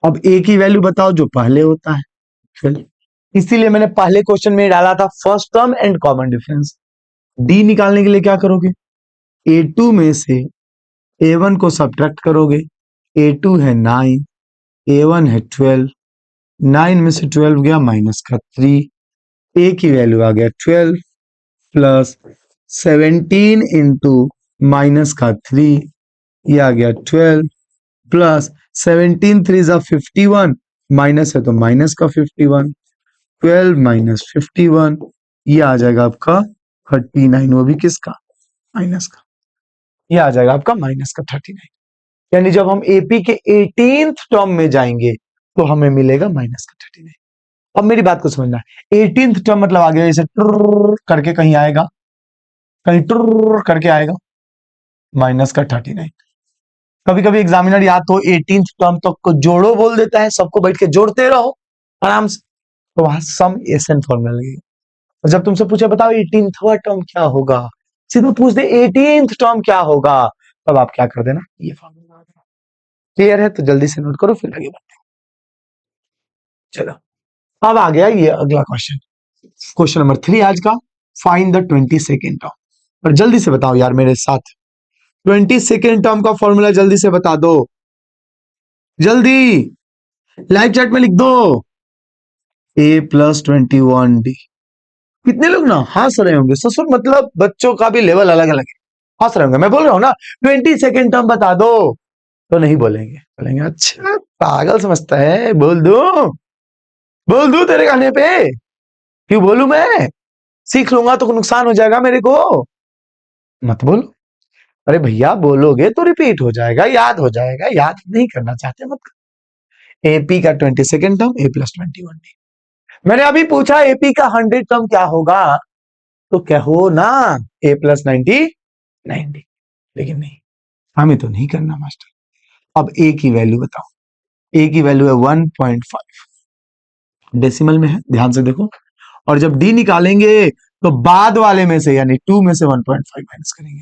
अब ए की वैल्यू बताओ जो पहले होता है, चलिए इसीलिए मैंने पहले क्वेश्चन में डाला था first term and common difference. D निकालने के लिए क्या करोगे, A2 में से A1 को सब्ट्रैक्ट करोगे, A2 है 9, A1 है 12, 9 में से 12 गया माइनस का 3, A की वैल्यू आ गया 12 प्लस 17 इंटू माइनस का 3, ये आ गया 12 प्लस 17 3 जा 51, माइनस है तो माइनस का 51, 12 माइनस 51, ये आ जाएगा आपका 39, वो भी किसका, माइनस का, ये आ जाएगा आपका माइनस का 39। यानी जब हम एपी के 18th टर्म में जाएंगे तो हमें मिलेगा माइनस का 39। अब मेरी बात को समझना, 18th टर्म मतलब आगे जैसे टुर्र करके कहीं आएगा, कहीं टुर्र करके आएगा, माइनस का 39। कभी कभी एग्जामिनर या तो 18th टर्म तक को जोड़ो बोल देता है, सबको बैठ के जोड़ते रहो आराम से, तो वहां सम एसन फॉर्मूला लगेगा। और जब तुमसे पूछे बताओ 18वां टर्म क्या होगा, सीधे पूछ दे 18th टर्म क्या होगा, तब आप क्या कर देना, ये फॉर्मूला। क्लियर है तो जल्दी से नोट करो फिर आगे बढ़ते हैं। चलो अब आ गया ये अगला क्वेश्चन, क्वेश्चन नंबर 3 आज का, फाइंड द 22nd टर्म। पर जल्दी से बताओ यार मेरे साथ, 22nd टर्म का फॉर्मूला जल्दी से बता दो, जल्दी लाइव चैट में लिख दो, ए प्लस 21d। कितने लोग ना हंस रहे होंगे, ससुर मतलब बच्चों का भी लेवल अलग अलग है, हंस रहे होंगे। मैं बोल रहा हूँ ना 22nd टर्म बता दो, तो नहीं बोलेंगे, बोलेंगे अच्छा पागल समझता है, बोल दूं तेरे कहने पे, क्यों बोलूं मैं, सीख लूंगा तो नुकसान हो जाएगा मेरे को, मत बोलो। अरे भैया बोलोगे तो रिपीट हो जाएगा, याद हो जाएगा, याद नहीं करना चाहते मत करो। एपी का 22nd टर्म ए प्लस 21d। मैंने अभी पूछा एपी का 100 टर्म क्या होगा, तो कहो ना ए प्लस 90, लेकिन नहीं, हमें तो नहीं करना मास्टर। अब ए की वैल्यू बताओ, ए की वैल्यू है 1.5, डेसिमल में है, ध्यान से देखो। और जब डी निकालेंगे तो बाद वाले में से यानी 2 में से 1.5 माइनस करेंगे,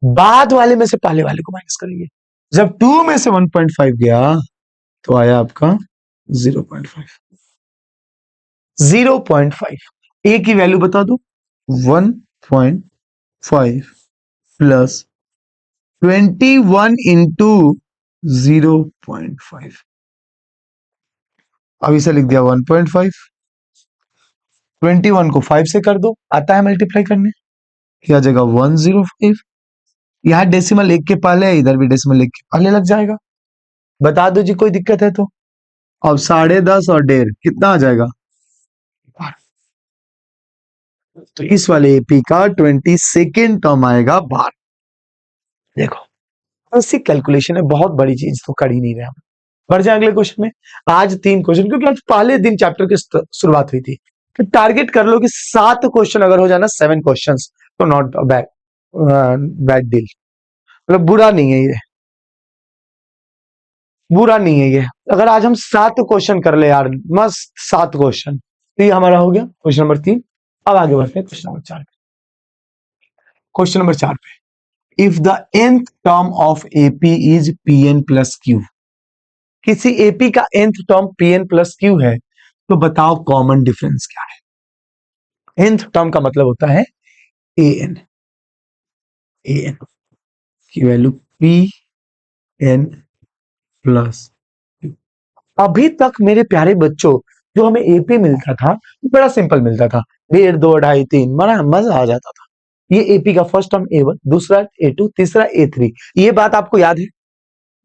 बाद वाले में से पहले वाले को माइनस करेंगे। जब 2 में से 1.5 गया तो आया आपका 0.5, 0.5। ए की वैल्यू बता दो, 1.5 प्लस 21 इंटू 0.5, अब इसे लिख दिया 1.5, 21 को 5 से कर दो, आता है मल्टीप्लाई करने, क्या जगह 105, यहां डेसिमल 1 के पहले है, इधर भी डेसिमल 1 के पहले लग जाएगा। बता दो जी कोई दिक्कत है तो। अब 10.5 और 1.5 कितना आ जाएगा, तो इस वाले एपी का 22nd टर्म आएगा 12। देखो बेसिक कैलकुलेशन है, बहुत बड़ी चीज तो कर ही नहीं रहे हम। बढ़ जाए अगले क्वेश्चन में। आज 3 क्वेश्चन, क्योंकि आज पहले दिन चैप्टर की शुरुआत हुई थी, तो टारगेट कर लो कि 7 क्वेश्चन अगर हो जाना 7 क्वेश्चंस, तो नॉट बैड, बैड डील, मतलब बुरा नहीं है ये, बुरा नहीं है ये। अगर आज हम 7 क्वेश्चन कर ले यार, मस्त 7 क्वेश्चन, तो ये हमारा हो गया क्वेश्चन नंबर 3। अब आगे बढ़ते हैं क्वेश्चन नंबर 4 पे। क्वेश्चन नंबर 4 पे, if the nth term of AP is pn plus Q, किसी एपी का nth term pn plus Q है, तो बताओ कॉमन डिफरेंस क्या है। nth टर्म का मतलब होता है an, an की वैल्यू pn प्लस, अभी तक मेरे प्यारे बच्चों जो हमें एपी मिलता था बड़ा सिंपल मिलता था, 1.5 2 2.5 3, बड़ा मजा आ जाता था। ये एपी का फर्स्ट टर्म A1, दूसरा A2, तीसरा A3, ये बात आपको याद है।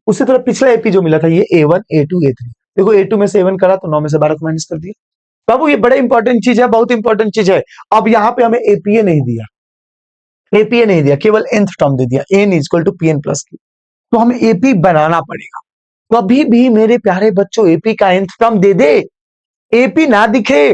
उसी तरह पिछला एपी जो मिला था ये A1 A2 A3, देखो A2 में से A1 करा तो 9 में से 12 को माइनस कर दिया। बाबू ये बड़ा इंपॉर्टेंट चीज है, बहुत इंपॉर्टेंट चीज है। अब यहाँ पे हमें एपीए नहीं दिया, एपीए नहीं दिया, केवल nth टर्म दे दिया, n equal to pn plus Q. तो हमें एपी बनाना पड़ेगा। कभी भी मेरे प्यारे बच्चों एपी का nth टर्म दे दे, एपी ना दिखे,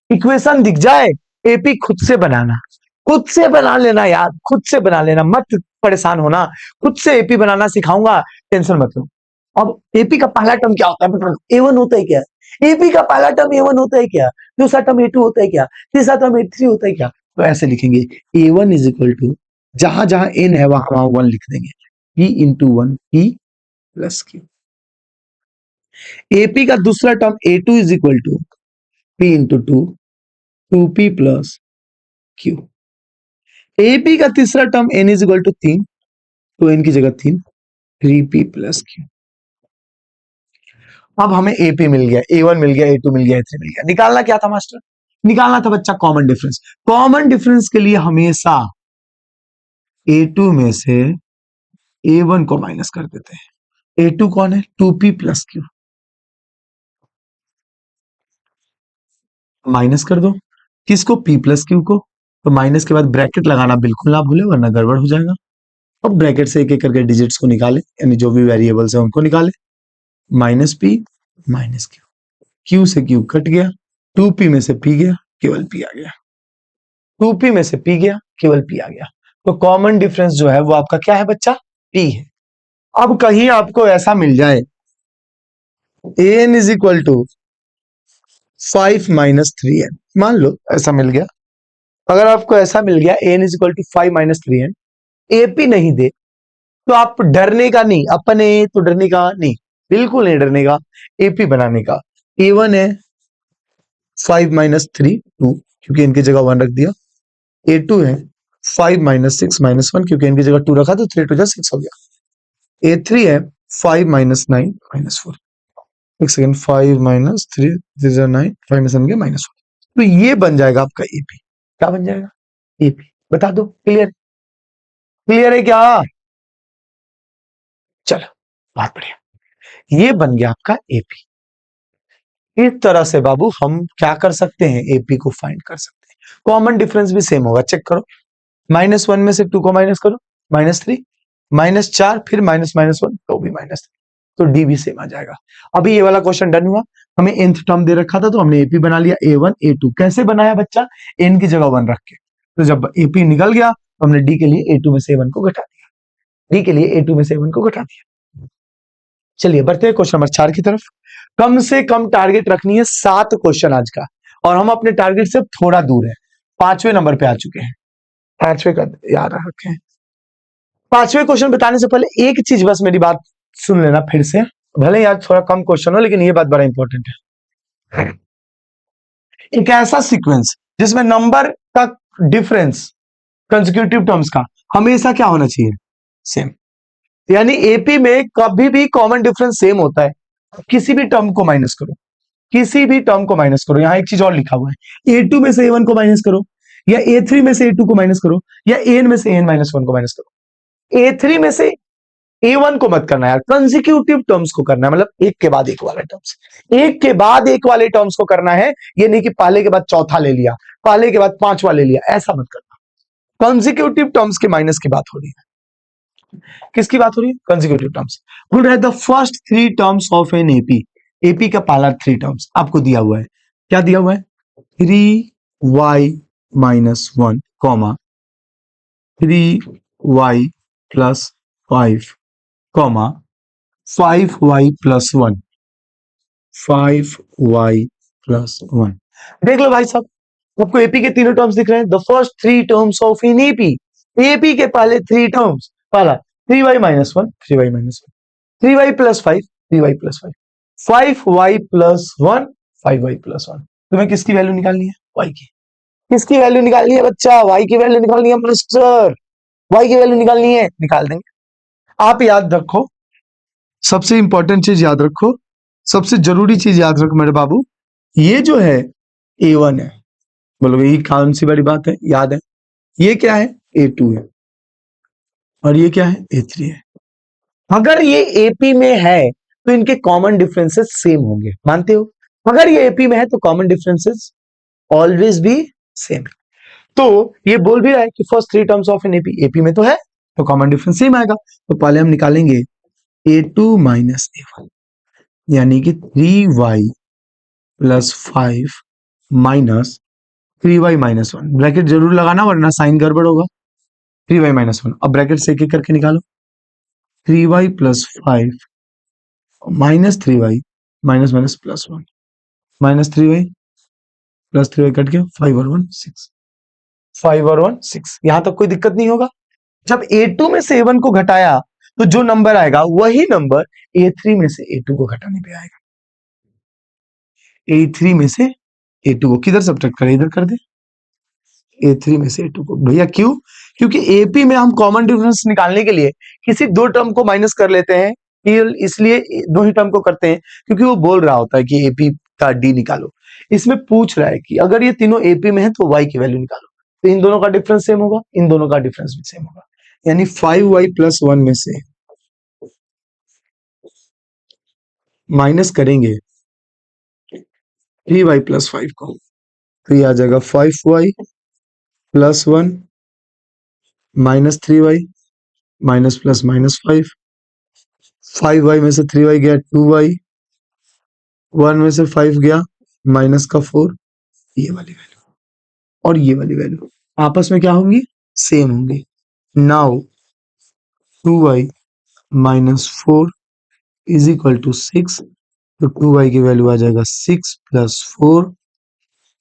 इक्वेशन दिख जाए, एपी खुद से बनाना, खुद से बना लेना यार, खुद से बना लेना, मत परेशान होना, खुद से एपी बनाना सिखाऊंगा, टेंशन मत लो। अब एपी का पहला टर्म क्या होता है बता दो, ए वन होता है क्या? एपी का पहला टर्म ए वन होता है क्या? दूसरा टर्म ए टू होता है क्या? तीसरा टर्म ए थ्री होता है क्या? तो ऐसे लिखेंगे, A one is equal to, जहां जहां एन है वहां वहां वन लिख देंगे, P into one, P plus Q. AP का दूसरा term A two is equal to P into two, two P plus Q. AP का तीसरा term N is equal to तीन, तो एन की जगह तीन, थ्री पी प्लस क्यू। अब हमें एपी मिल गया, ए वन मिल गया, ए टू मिल गया, ए थ्री मिल गया। निकालना क्या था मास्टर? निकालना था बच्चा कॉमन डिफरेंस। कॉमन डिफरेंस के लिए हमेशा ए टू में से ए वन को माइनस कर देते हैं। ए टू कौन है? Two P plus Q, minus कर दो किसको? पी प्लस क्यू को। तो माइनस के बाद ब्रैकेट लगाना बिल्कुल ना भूले वरना गड़बड़ हो जाएगा। अब ब्रैकेट से एक एक करके डिजिट्स को निकाले, यानी जो भी वेरिएबल्स है उनको निकाले। Minus P minus Q, Q से क्यू कट गया, टू पी में से पी गया, केवल पी आ गया, टू पी में से पी गया, केवल पी आ गया। तो कॉमन डिफरेंस जो है वो आपका क्या है बच्चा? पी है। अब कहीं आपको ऐसा मिल जाए N is equal to 5 minus three N, मान लो ऐसा मिल गया। अगर आपको ऐसा मिल गया N is equal to 5 minus three N, AP नहीं दे, तो आप डरने का नहीं, अपने तो डरने का नहीं, बिल्कुल नहीं डरने का, एपी बनाने का। ए वन है 5 माइनस थ्री, टू, क्योंकि इनकी जगह वन रख दिया। ए टू है 5 माइनस सिक्स माइनस वन, क्योंकि इनकी जगह टू रखा तो थ्री टू जा सिक्स हो गया। ए थ्री है 5 माइनस नाइन माइनस फोर, एक second, 5 minus three, nine, 5 minus one के माइनस फोर। तो ये बन जाएगा आपका एपी। क्या बन जाएगा? एपी। बता दो, क्लियर? क्लियर है क्या? चलो बहुत बढ़िया, ये बन गया आपका एपी। इस तरह से बाबू हम क्या कर सकते हैं? एपी को फाइंड कर सकते हैं। कॉमन डिफरेंस भी सेम होगा, चेक करो। माइनस वन में से टू को माइनस करो, माइनस थ्री, माइनस चार, फिर माइनस माइनस वन, तो भी माइनस थ्री, तो डी भी सेम आ जाएगा। अभी ये वाला क्वेश्चन डन हुआ। हमें nth टर्म दे रखा था तो हमने एपी बना लिया, ए वन ए टू। कैसे बनाया बच्चा? एन की जगह वन रख के। तो जब एपी निकल गया तो हमने डी के लिए ए टू में से वन को घटा दिया, डी के लिए ए टू में से वन को घटा दिया। चलिए बढ़ते हैं क्वेश्चन नंबर 4 की तरफ। कम से कम टारगेट रखनी है 7 क्वेश्चन आज का, और हम अपने टारगेट से थोड़ा दूर है, 5वें नंबर पे आ चुके हैं। 5वें का याद रखें। 5वें क्वेश्चन बताने से पहले एक चीज बस मेरी बात सुन लेना फिर से, भले ही आज थोड़ा कम क्वेश्चन हो लेकिन ये बात बड़ा इंपॉर्टेंट है। एक ऐसा सीक्वेंस जिसमें नंबर का डिफरेंस कंसेक्यूटिव टर्म्स का हमेशा क्या होना चाहिए? सेम। यानी एपी में कभी भी कॉमन डिफरेंस सेम होता है। किसी भी टर्म को माइनस करो, किसी भी टर्म को माइनस करो। यहां एक चीज और लिखा हुआ है, ए टू में से ए वन को माइनस करो, या ए थ्री में से ए टू को माइनस करो, या एन में से एन माइनस वन को माइनस करो। ए थ्री में से ए वन को मत करना यार, कंसेक्यूटिव टर्म्स को करना है, मतलब एक के बाद एक वाले टर्म्स, एक के बाद एक वाले टर्म्स को करना है। ये नहीं कि पहले के बाद चौथा ले लिया, पहले के बाद पांचवा ले लिया, ऐसा मत करना। कंसेक्यूटिव टर्म्स के माइनस की बात हो रही है। किसकी बात हो रही है? Consecutive terms. बोल रहा है the first three terms of an AP, AP का पहला थ्री टर्म्स आपको दिया हुआ है। क्या दिया हुआ है? 3y minus one, comma 3y plus 5, comma 5y plus one, 5y plus one. देख लो भाई साहब, आपको एपी के तीनों टर्म्स दिख रहे हैं। The first three terms of in AP, AP के पहले थ्री टर्म्स, पहला 3y minus one, 3y minus one, 3y plus 5, 3y plus 5, 5y plus one, 5y plus one. तुम्हें किसकी वैल्यू निकालनी है? y की। किसकी वैल्यू निकालनी है बच्चा? y की वैल्यू निकालनी है मास्टर, y की वैल्यू निकालनी है, निकाल देंगे। आप याद रखो, सबसे इंपॉर्टेंट चीज याद रखो, सबसे जरूरी चीज याद रखो मेरे बाबू, ये जो है a1 है, बोलोगे ये कौन सी बड़ी बात है? याद है, ये क्या है? a2 है, और ये क्या है? a3 है। अगर ये एपी में है तो इनके कॉमन डिफरेंसेस सेम होंगे, मानते हो? अगर ये एपी में है तो कॉमन डिफरेंसेस ऑलवेज भी सेम। तो ये बोल भी रहा है कि first three terms of an AP, AP में तो है तो कॉमन डिफरेंस सेम आएगा। तो पहले हम निकालेंगे a2 माइनस a1, यानी कि 3y plus 5 minus 3y minus 1। Bracket जरूर लगाना वरना साइन गड़बड़ होगा। 3y माइनस 1, अब ब्रैकेट से एक एक करके निकालो। 3y plus 5 minus 3y minus minus plus 1, minus 3y plus 3y cut गया, 5 और 1 6, 5 और 1 6। यहां तक कोई दिक्कत नहीं होगा। जब a2 में से a1 को घटाया तो जो नंबर आएगा वही नंबर a3 में से a2 को घटाने पे आएगा। a3 में से a2 को किधर सब्ट्रैक्ट करें, इधर कर दे। a3 में से a2 को, भैया क्यों? क्योंकि AP में हम कॉमन डिफरेंस निकालने के लिए किसी दो टर्म को माइनस कर लेते हैं, इसलिए दो ही टर्म को करते हैं क्योंकि वो बोल रहा होता है कि AP का D निकालो। इसमें पूछ रहा है कि अगर ये तीनों AP में है तो y की वैल्यू निकालो, तो इन दोनों का डिफरेंस सेम होगा, इन दोनों का डिफरेंस भी सेम होगा, यानी 5y प्लस 1 में से माइनस करेंगे 3y प्लस 5 को, तो ये आ जाएगा 5y plus 1 minus 3y minus plus minus 5, 5y में से 3y गया 2y, 1 में से 5 गया माइनस का 4, ये वाली वैल्यू और ये वाली वैल्यू आपस में क्या होंगी, सेम होंगी। Now 2y minus 4 is equal to 6, तो 2y की वैल्यू आ जाएगा 6 प्लस 4,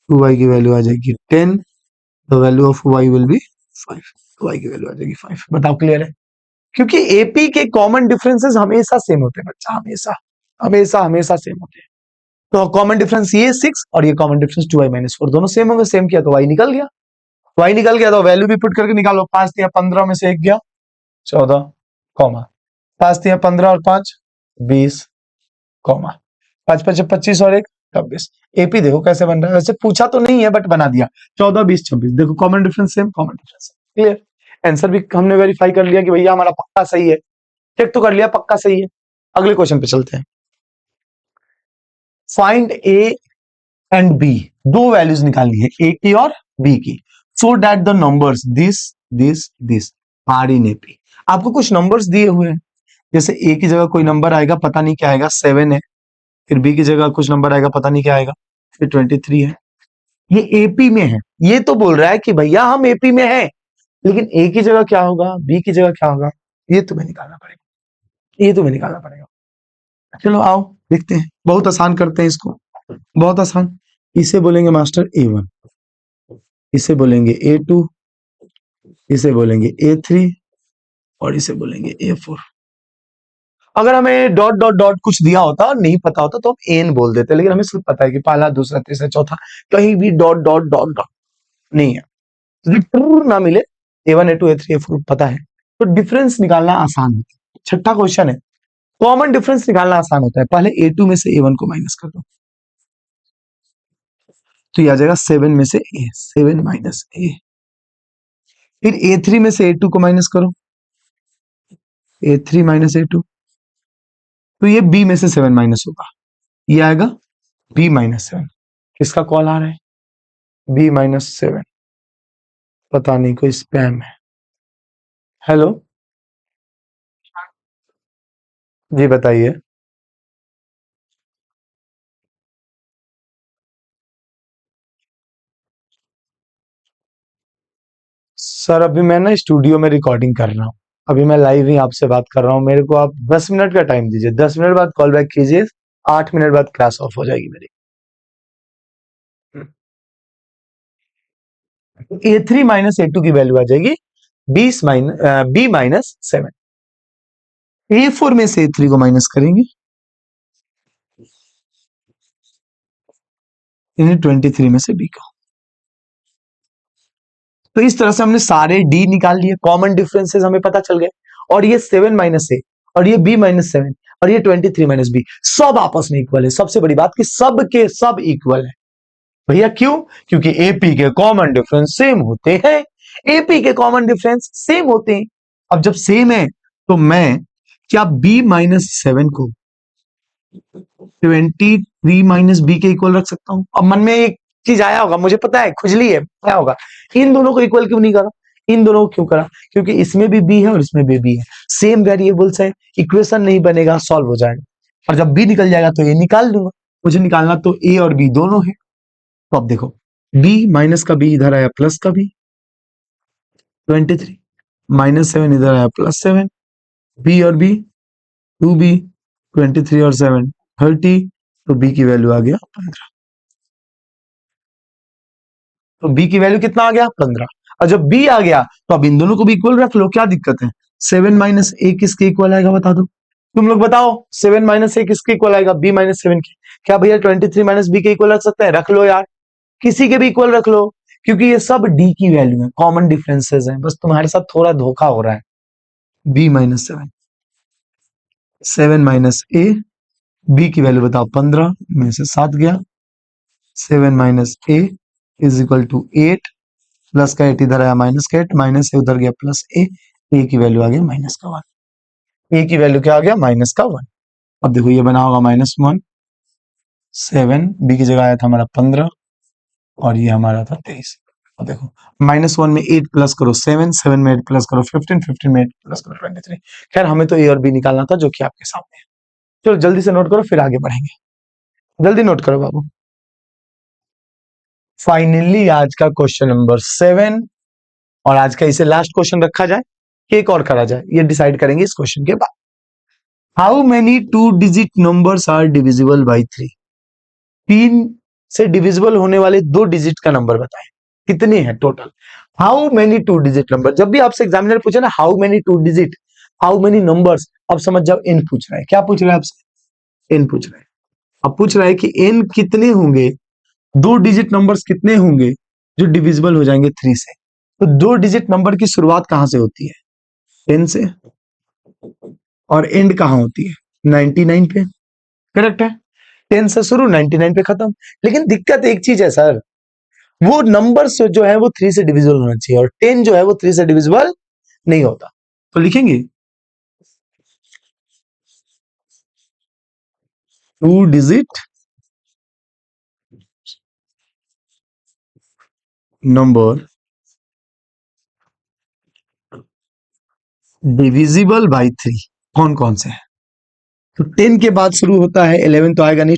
2y की वैल्यू आ जाएगी 10, the value of y will be 5, तो y की वैल्यू आ जाएगी 5। बताओ क्लियर है? क्योंकि AP के कॉमन डिफरेंसेस हमेशा सेम होते हैं बच्चा, हमेशा हमेशा हमेशा सेम होते हैं। तो कॉमन डिफरेंस ये 6 और ये कॉमन डिफरेंस 2y माइनस 4, दोनों सेम होंगे, सेम किया तो y निकल गया। y निकल गया तो वैल्यू भी पुट करके निकालो। 5 दिया 15 में से एक गया 14, कॉमा 5 दिया 15 और 5 20, कॉमा 5 5 25 और 1 26। AP देखो कैसे बन रहा है, वैसे पूछा तो नहीं है बट बना दिया। 14 20 26, देखो common difference same, common difference clear. Answer भी हमने वेरीफाई कर लिया कि भैया हमारा पक्का सही है, चेक तो कर लिया पक्का सही है। अगले क्वेश्चन पे चलते हैं। फाइंड A एंड B, दो वैल्यूज निकालनी है, A की और B की, so that the numbers this this this are in AP। आपको कुछ नंबर्स दिए हुए हैं, जैसे A की जगह कोई नंबर आएगा पता नहीं क्या आएगा 7 है, फिर B की जगह कुछ नंबर आएगा पता नहीं क्या आएगा, फिर 23 है। ये AP में है, ये तो बोल रहा है कि भैया हम AP में हैं, लेकिन A की जगह क्या होगा, B की जगह क्या होगा, ये तुम्हें निकालना पड़ेगा, ये तुम्हें निकालना पड़ेगा। चलो आओ देखते हैं, बहुत आसान करते हैं इसको, बहुत आसान। इसे बोलेंगे मास्टर A1, इसे बोलेंगे A2, इसे बोलेंगे A3 और इसे बोलेंगे A4। अगर हमें डॉट डॉट डॉट कुछ दिया होता और नहीं पता होता तो हम एन बोल देते, लेकिन हमें सिर्फ पता है कि पहला दूसरा तीसरा चौथा, कहीं भी डॉट डॉट डॉट डॉट नहीं है, तो जब ट्रू ना मिले A1 A2 A3 A4 पता है तो डिफरेंस निकालना आसान होता है। छठा क्वेश्चन है, कॉमन डिफरेंस निकालना आसान होता है। पहले A2 में से A1 को माइनस कर दो, तो ये आ जाएगा 7 में से A, 7 माइनस A। फिर A3 में से A2 को माइनस करो, A3 माइनस A2, तो ये B में से 7 माइनस होगा, ये आएगा B माइनस 7। किसका कॉल आ रहा है? B माइनस 7, पता नहीं कोई स्पैम है। हेलो जी बताइए। सर अभी मैं ना स्टूडियो में रिकॉर्डिंग कर रहा हूँ, अभी मैं लाइव ही आपसे बात कर रहा हूँ, मेरे को आप 10 मिनट का टाइम दीजिए, 10 मिनट बाद कॉल बैक कीजिए, 8 मिनट बाद क्लास ऑफ हो जाएगी मेरी। A3 माइनस A2 की वैल्यू आ जाएगी B माइनस 7। A4 में से A3 को माइनस करेंगे, यानी 23 में से B को। तो इस तरह से हमने सारे D निकाल लिए, कॉमन डिफरेंसेस हमें पता चल गए, और ये 7 माइनस A और ये B माइनस 7 और ये 23 माइनस B सब आपस में इक्वल है। सबसे बड़ी बात कि सब के सब इक्वल है। भैया क्यों? क्योंकि AP के कॉमन डिफरेंस सेम होते हैं, AP के कॉमन डिफरेंस सेम होते हैं। अब जब सेम है तो मैं क्या B माइनस 7 को 23 माइनस B के इक्वल रख सकता हूं? अब मन में एक चीज आया होगा, मुझे पता है खुजली है, क्या होगा इन दोनों को इक्वल क्यों नहीं करा? इन दोनों को क्यों करा? क्योंकि इसमें भी बी है और इसमें भी बी है, सेम वेरिएबल्स है, इक्वेशन नहीं बनेगा, सॉल्व हो जाएगा। और जब बी निकल जाएगा तो ए निकाल लूंगा, मुझे निकालना तो ए और बी दोनों है। तो अब देखो बी माइनस का बी इधर आया प्लस का बी 23, -7 इधर आया +7, बी और बी 2b 23 और 7 30, तो बी की वैल्यू आ गया 15। तो बी की वैल्यू कितना आ गया 15। और जब बी आ गया तो अब इन दोनों को भी इक्वल रख लो, क्या दिक्कत है? 7 माइनस ए किसके इक्वल आएगा बता दो, तुम लोग बताओ। 7 माइनस ए किसके इक्वल आएगा? बी माइनस 7 के। क्या भैया 23 माइनस बी के इक्वल रख सकते हैं? रख लो यार, किसी के भी इक्वल रख लो, क्योंकि ये सब डी की वैल्यू है, कॉमन डिफरेंसेस हैं, बस तुम्हारे साथ थोड़ा धोखा हो रहा है। B minus 7, 7 minus A, B की वैल्यू बताओ 15 में से 7 गया, 7 minus A is equal to 8, plus का 8 इधर आया माइनस का 8, माइनस से उधर गया प्लस ए की वैल्यू आ गया माइनस का 1, ए की वैल्यू क्या आ गया? माइनस का 1। अब देखो ये बना होगा -1, 7, बी की जगह आया था हमारा 15 और ये हमारा था 23। अब देखो -1 में 8 प्लस करो 7, 7 में 8 प्लस करो 15, 15 में 8 प्लस करो 23। खैर हमें तो ए और बी निकालना था जो कि आपके सामने है। चलो जल्दी से नोट करो फिर आगे बढ़ेंगे, जल्दी नोट करो बाबू। फाइनली आज का क्वेश्चन नंबर 7, और आज का इसे लास्ट क्वेश्चन रखा जाए कि एक और करा जाए, ये डिसाइड करेंगे इस क्वेश्चन के बाद। How many 2 digit numbers are divisible by 3? 3 से डिविजिबल होने वाले 2 डिजिट का नंबर बताएं, कितने हैं total? How many 2 digit number, जब भी आपसे एग्जामिनर पूछे ना how many 2 digit, how many numbers, अब समझ जाओ एन पूछ रहा है। क्या पूछ रहा है आपसे? एन पूछ रहा है। अब पूछ रहा है कि एन कितने होंगे, 2 डिजिट नंबर्स कितने होंगे जो डिविजिबल हो जाएंगे 3 से? तो 2 डिजिट नंबर की शुरुआत कहां से होती है? 10 से, और एंड कहां होती है? 99 पे। करेक्ट है, 10 से शुरू 99 पे खत्म। लेकिन दिक्कत एक चीज है सर, वो नंबर जो है वो 3 से डिविजिबल होना चाहिए, और 10 जो है वो 3 से डिविजिबल नहीं होता। तो लिखेंगे 2 डिजिट नंबर डिविजिबल बाई 3 कौन कौन से हैं? तो 10 के बाद शुरू होता है 11 तो आएगा नहीं,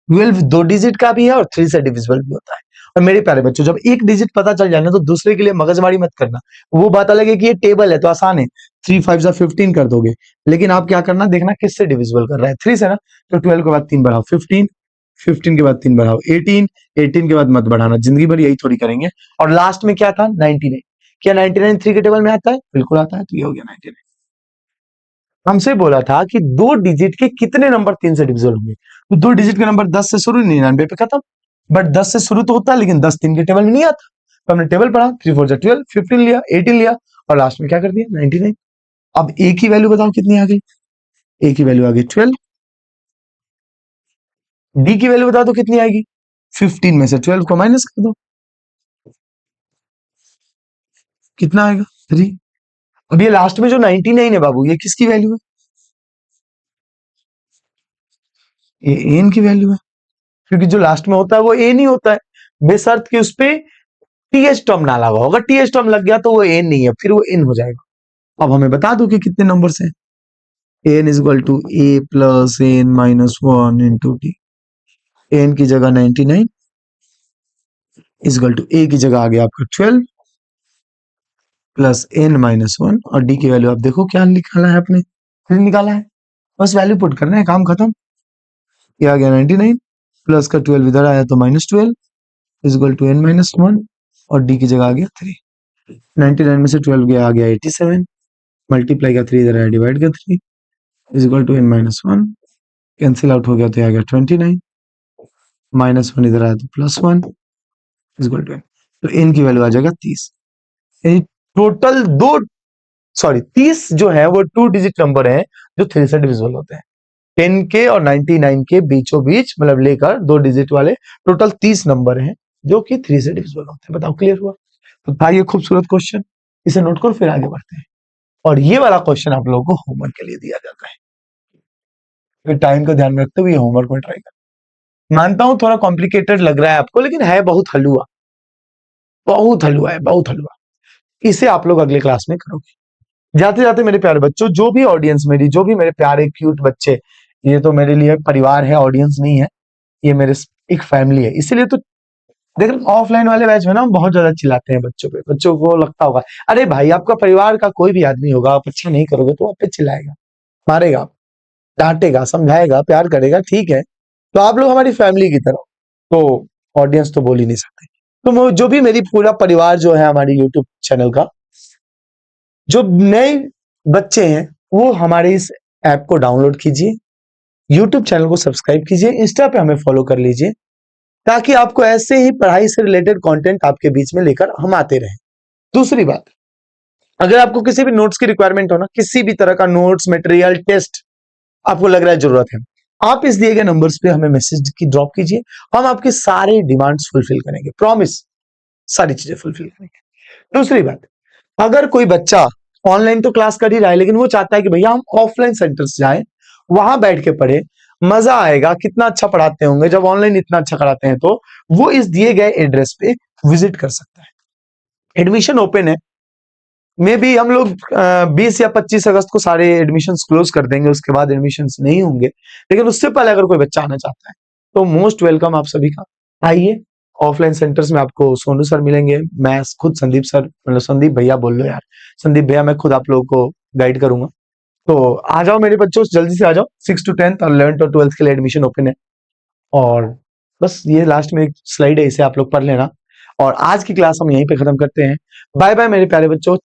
12 2 डिजिट का भी है और 3 से डिविजिबल भी होता है। और मेरे प्यारे बच्चों जब एक डिजिट पता चल जाए ना तो दूसरे के लिए मगजमारी मत करना, वो बात अलग है कि ये टेबल है तो आसान है, 3 5 15 कर दोगे, लेकिन आप क्या करना देखना किससे डिविजिबल कर रहा है, 3 से ना, तो 12 के बाद 3 बढ़ाओ 15, 15 के बाद 3 बढ़ाओ 18, 18 के बाद मत बढ़ाना, जिंदगी भर यही थोड़ी करेंगे। और लास्ट में क्या था 99, क्या 99 3 के टेबल में आता है? बिल्कुल आता है, तो ये हो गया 99। हमसे बोला था कि 2 डिजिट के कितने नंबर 3 से डिविजिबल होंगे, तो 2 डिजिट के नंबर 10 से शुरू 99 पे खत्म, बट 10 से शुरू तो होता है लेकिन 10 3 के टेबल में नहीं आता, तो हमने टेबल पढ़ा 3 4 12, 15 लिया, 18 लिया और लास्ट में क्या कर दिया 99। अब ए की वैल्यू बताओ कितनी आ गई? ए की वैल्यू आ गई 12, डी की वैल्यू बता दो कितनी आएगी? 15 में से 12 को माइनस कर दो, कितना आएगा 3। अब ये लास्ट में जो 99 है बाबू ये किसकी वैल्यू है? ये एन की वैल्यू है, क्योंकि जो लास्ट में होता है वो ए नहीं होता है, बेशर्त कि उस पे टीएच टर्म ना लगा होगा, टीएच टर्म लग गया तो वो एन नहीं है, फिर वो एन हो जाएगा। अब हमें बता दो कि कितने नंबर्स हैं। N is equal to A plus N minus 1 into T, N की जगह 99 इज इक्वल टू ए की जगह आ गया आपका 12 प्लस एन माइनस 1, और डी की वैल्यू आप देखो क्या निकाला है आपने, फिर निकाला है, बस वैल्यू पुट करना है, काम खत्म। ये आ गया 99 प्लस का 12 इधर आया तो -12 is equal to N minus 1, और डी की जगह आ गया 3। 99 में से 12 गया आ गया 87, मल्टीप्लाई का 3 इधर आया डिवाइड का 3 is equal to N minus 1, cancel out हो गया तो ये आ गया 29, -1 इधर आया तो +1 इज इक्वल टू एन, तो एन की वैल्यू आ जाएगा 30। यानी टोटल 30 जो है वो 2 डिजिट नंबर है जो 3 से डिविजिबल होते हैं। 10 के और 99 के बीचों बीच मतलब लेकर 2 डिजिट वाले टोटल 30 नंबर हैं जो कि 3 से डिविजिबल होते हैं। बताओ क्लियर हुआ? तो था ये खूबसूरत क्वेश्चन, इसे नोट करो फिर आगे बढ़ते हैं। और ये वाला क्वेश्चन आप लोगों को होमवर्क के लिए दिया जाता है, फिर टाइम का ध्यान रखते हुए होमवर्क में ट्राई कर। मानता हूं थोड़ा कॉम्प्लिकेटेड लग रहा है आपको, लेकिन है बहुत हलुआ, बहुत हलुआ है, बहुत हलुआ। इसे आप लोग अगले क्लास में करोगे। जाते जाते मेरे प्यारे बच्चों, जो भी ऑडियंस मेरी, जो भी मेरे प्यारे क्यूट बच्चे, ये तो मेरे लिए परिवार है, ऑडियंस नहीं है, ये मेरे एक फैमिली है। इसीलिए तो देख रहे, ऑफलाइन वाले बैच में ना हम बहुत ज्यादा चिल्लाते हैं बच्चों पे। बच्चों को लगता होगा अरे भाई आपका परिवार का कोई भी आदमी होगा, आप अच्छा नहीं करोगे तो आप पे चिल्लाएगा, मारेगा, डांटेगा, समझाएगा, प्यार करेगा, ठीक है। तो आप लोग हमारी फैमिली की तरह, तो ऑडियंस तो बोल ही नहीं सकते। तो जो भी मेरी पूरा परिवार जो है हमारी यूट्यूब चैनल का, जो नए बच्चे हैं वो हमारे इस ऐप को डाउनलोड कीजिए, यूट्यूब चैनल को सब्सक्राइब कीजिए, इंस्टा पे हमें फॉलो कर लीजिए, ताकि आपको ऐसे ही पढ़ाई से रिलेटेड कंटेंट आपके बीच में लेकर हम आते रहें। दूसरी बात, अगर आपको किसी भी नोट्स की रिक्वायरमेंट हो ना, किसी भी तरह का नोट्स, मटेरियल, टेस्ट आपको लग रहा है जरूरत है, आप इस दिए गए नंबर्स पे हमें मैसेज की ड्रॉप कीजिए, हम आपके सारे डिमांड्स फुलफिल करेंगे, प्रॉमिस, सारी चीजें फुलफिल करेंगे। दूसरी बात, अगर कोई बच्चा ऑनलाइन तो क्लास कर ही रहा है, लेकिन वो चाहता है कि भैया हम ऑफलाइन सेंटर्स जाएं, वहां बैठ के पढ़े, मजा आएगा, कितना अच्छा पढ़ाते होंगे जब ऑनलाइन इतना अच्छा कराते हैं, तो वो इस दिए गए एड्रेस पे विजिट कर सकता है। एडमिशन ओपन है, मे बी हम लोग 20 या 25 अगस्त को सारे एडमिशन क्लोज कर देंगे, उसके बाद एडमिशन नहीं होंगे, लेकिन उससे पहले अगर कोई बच्चा आना चाहता है तो मोस्ट वेलकम आप सभी का। आइए, ऑफलाइन सेंटर्स में आपको सोनू सर मिलेंगे, मैं खुद संदीप सर, मतलब संदीप भैया बोल लो यार, संदीप भैया, मैं खुद आप लोगों को गाइड करूंगा। तो आ जाओ मेरे बच्चों, जल्दी से आ जाओ। 6 to 10th और 11th और 12th के लिए एडमिशन ओपन है। और बस ये लास्ट में एक स्लाइड है, इसे आप लोग पढ़ लेना, और आज की क्लास हम यहीं पे खत्म करते हैं। बाय बाय मेरे प्यारे बच्चों।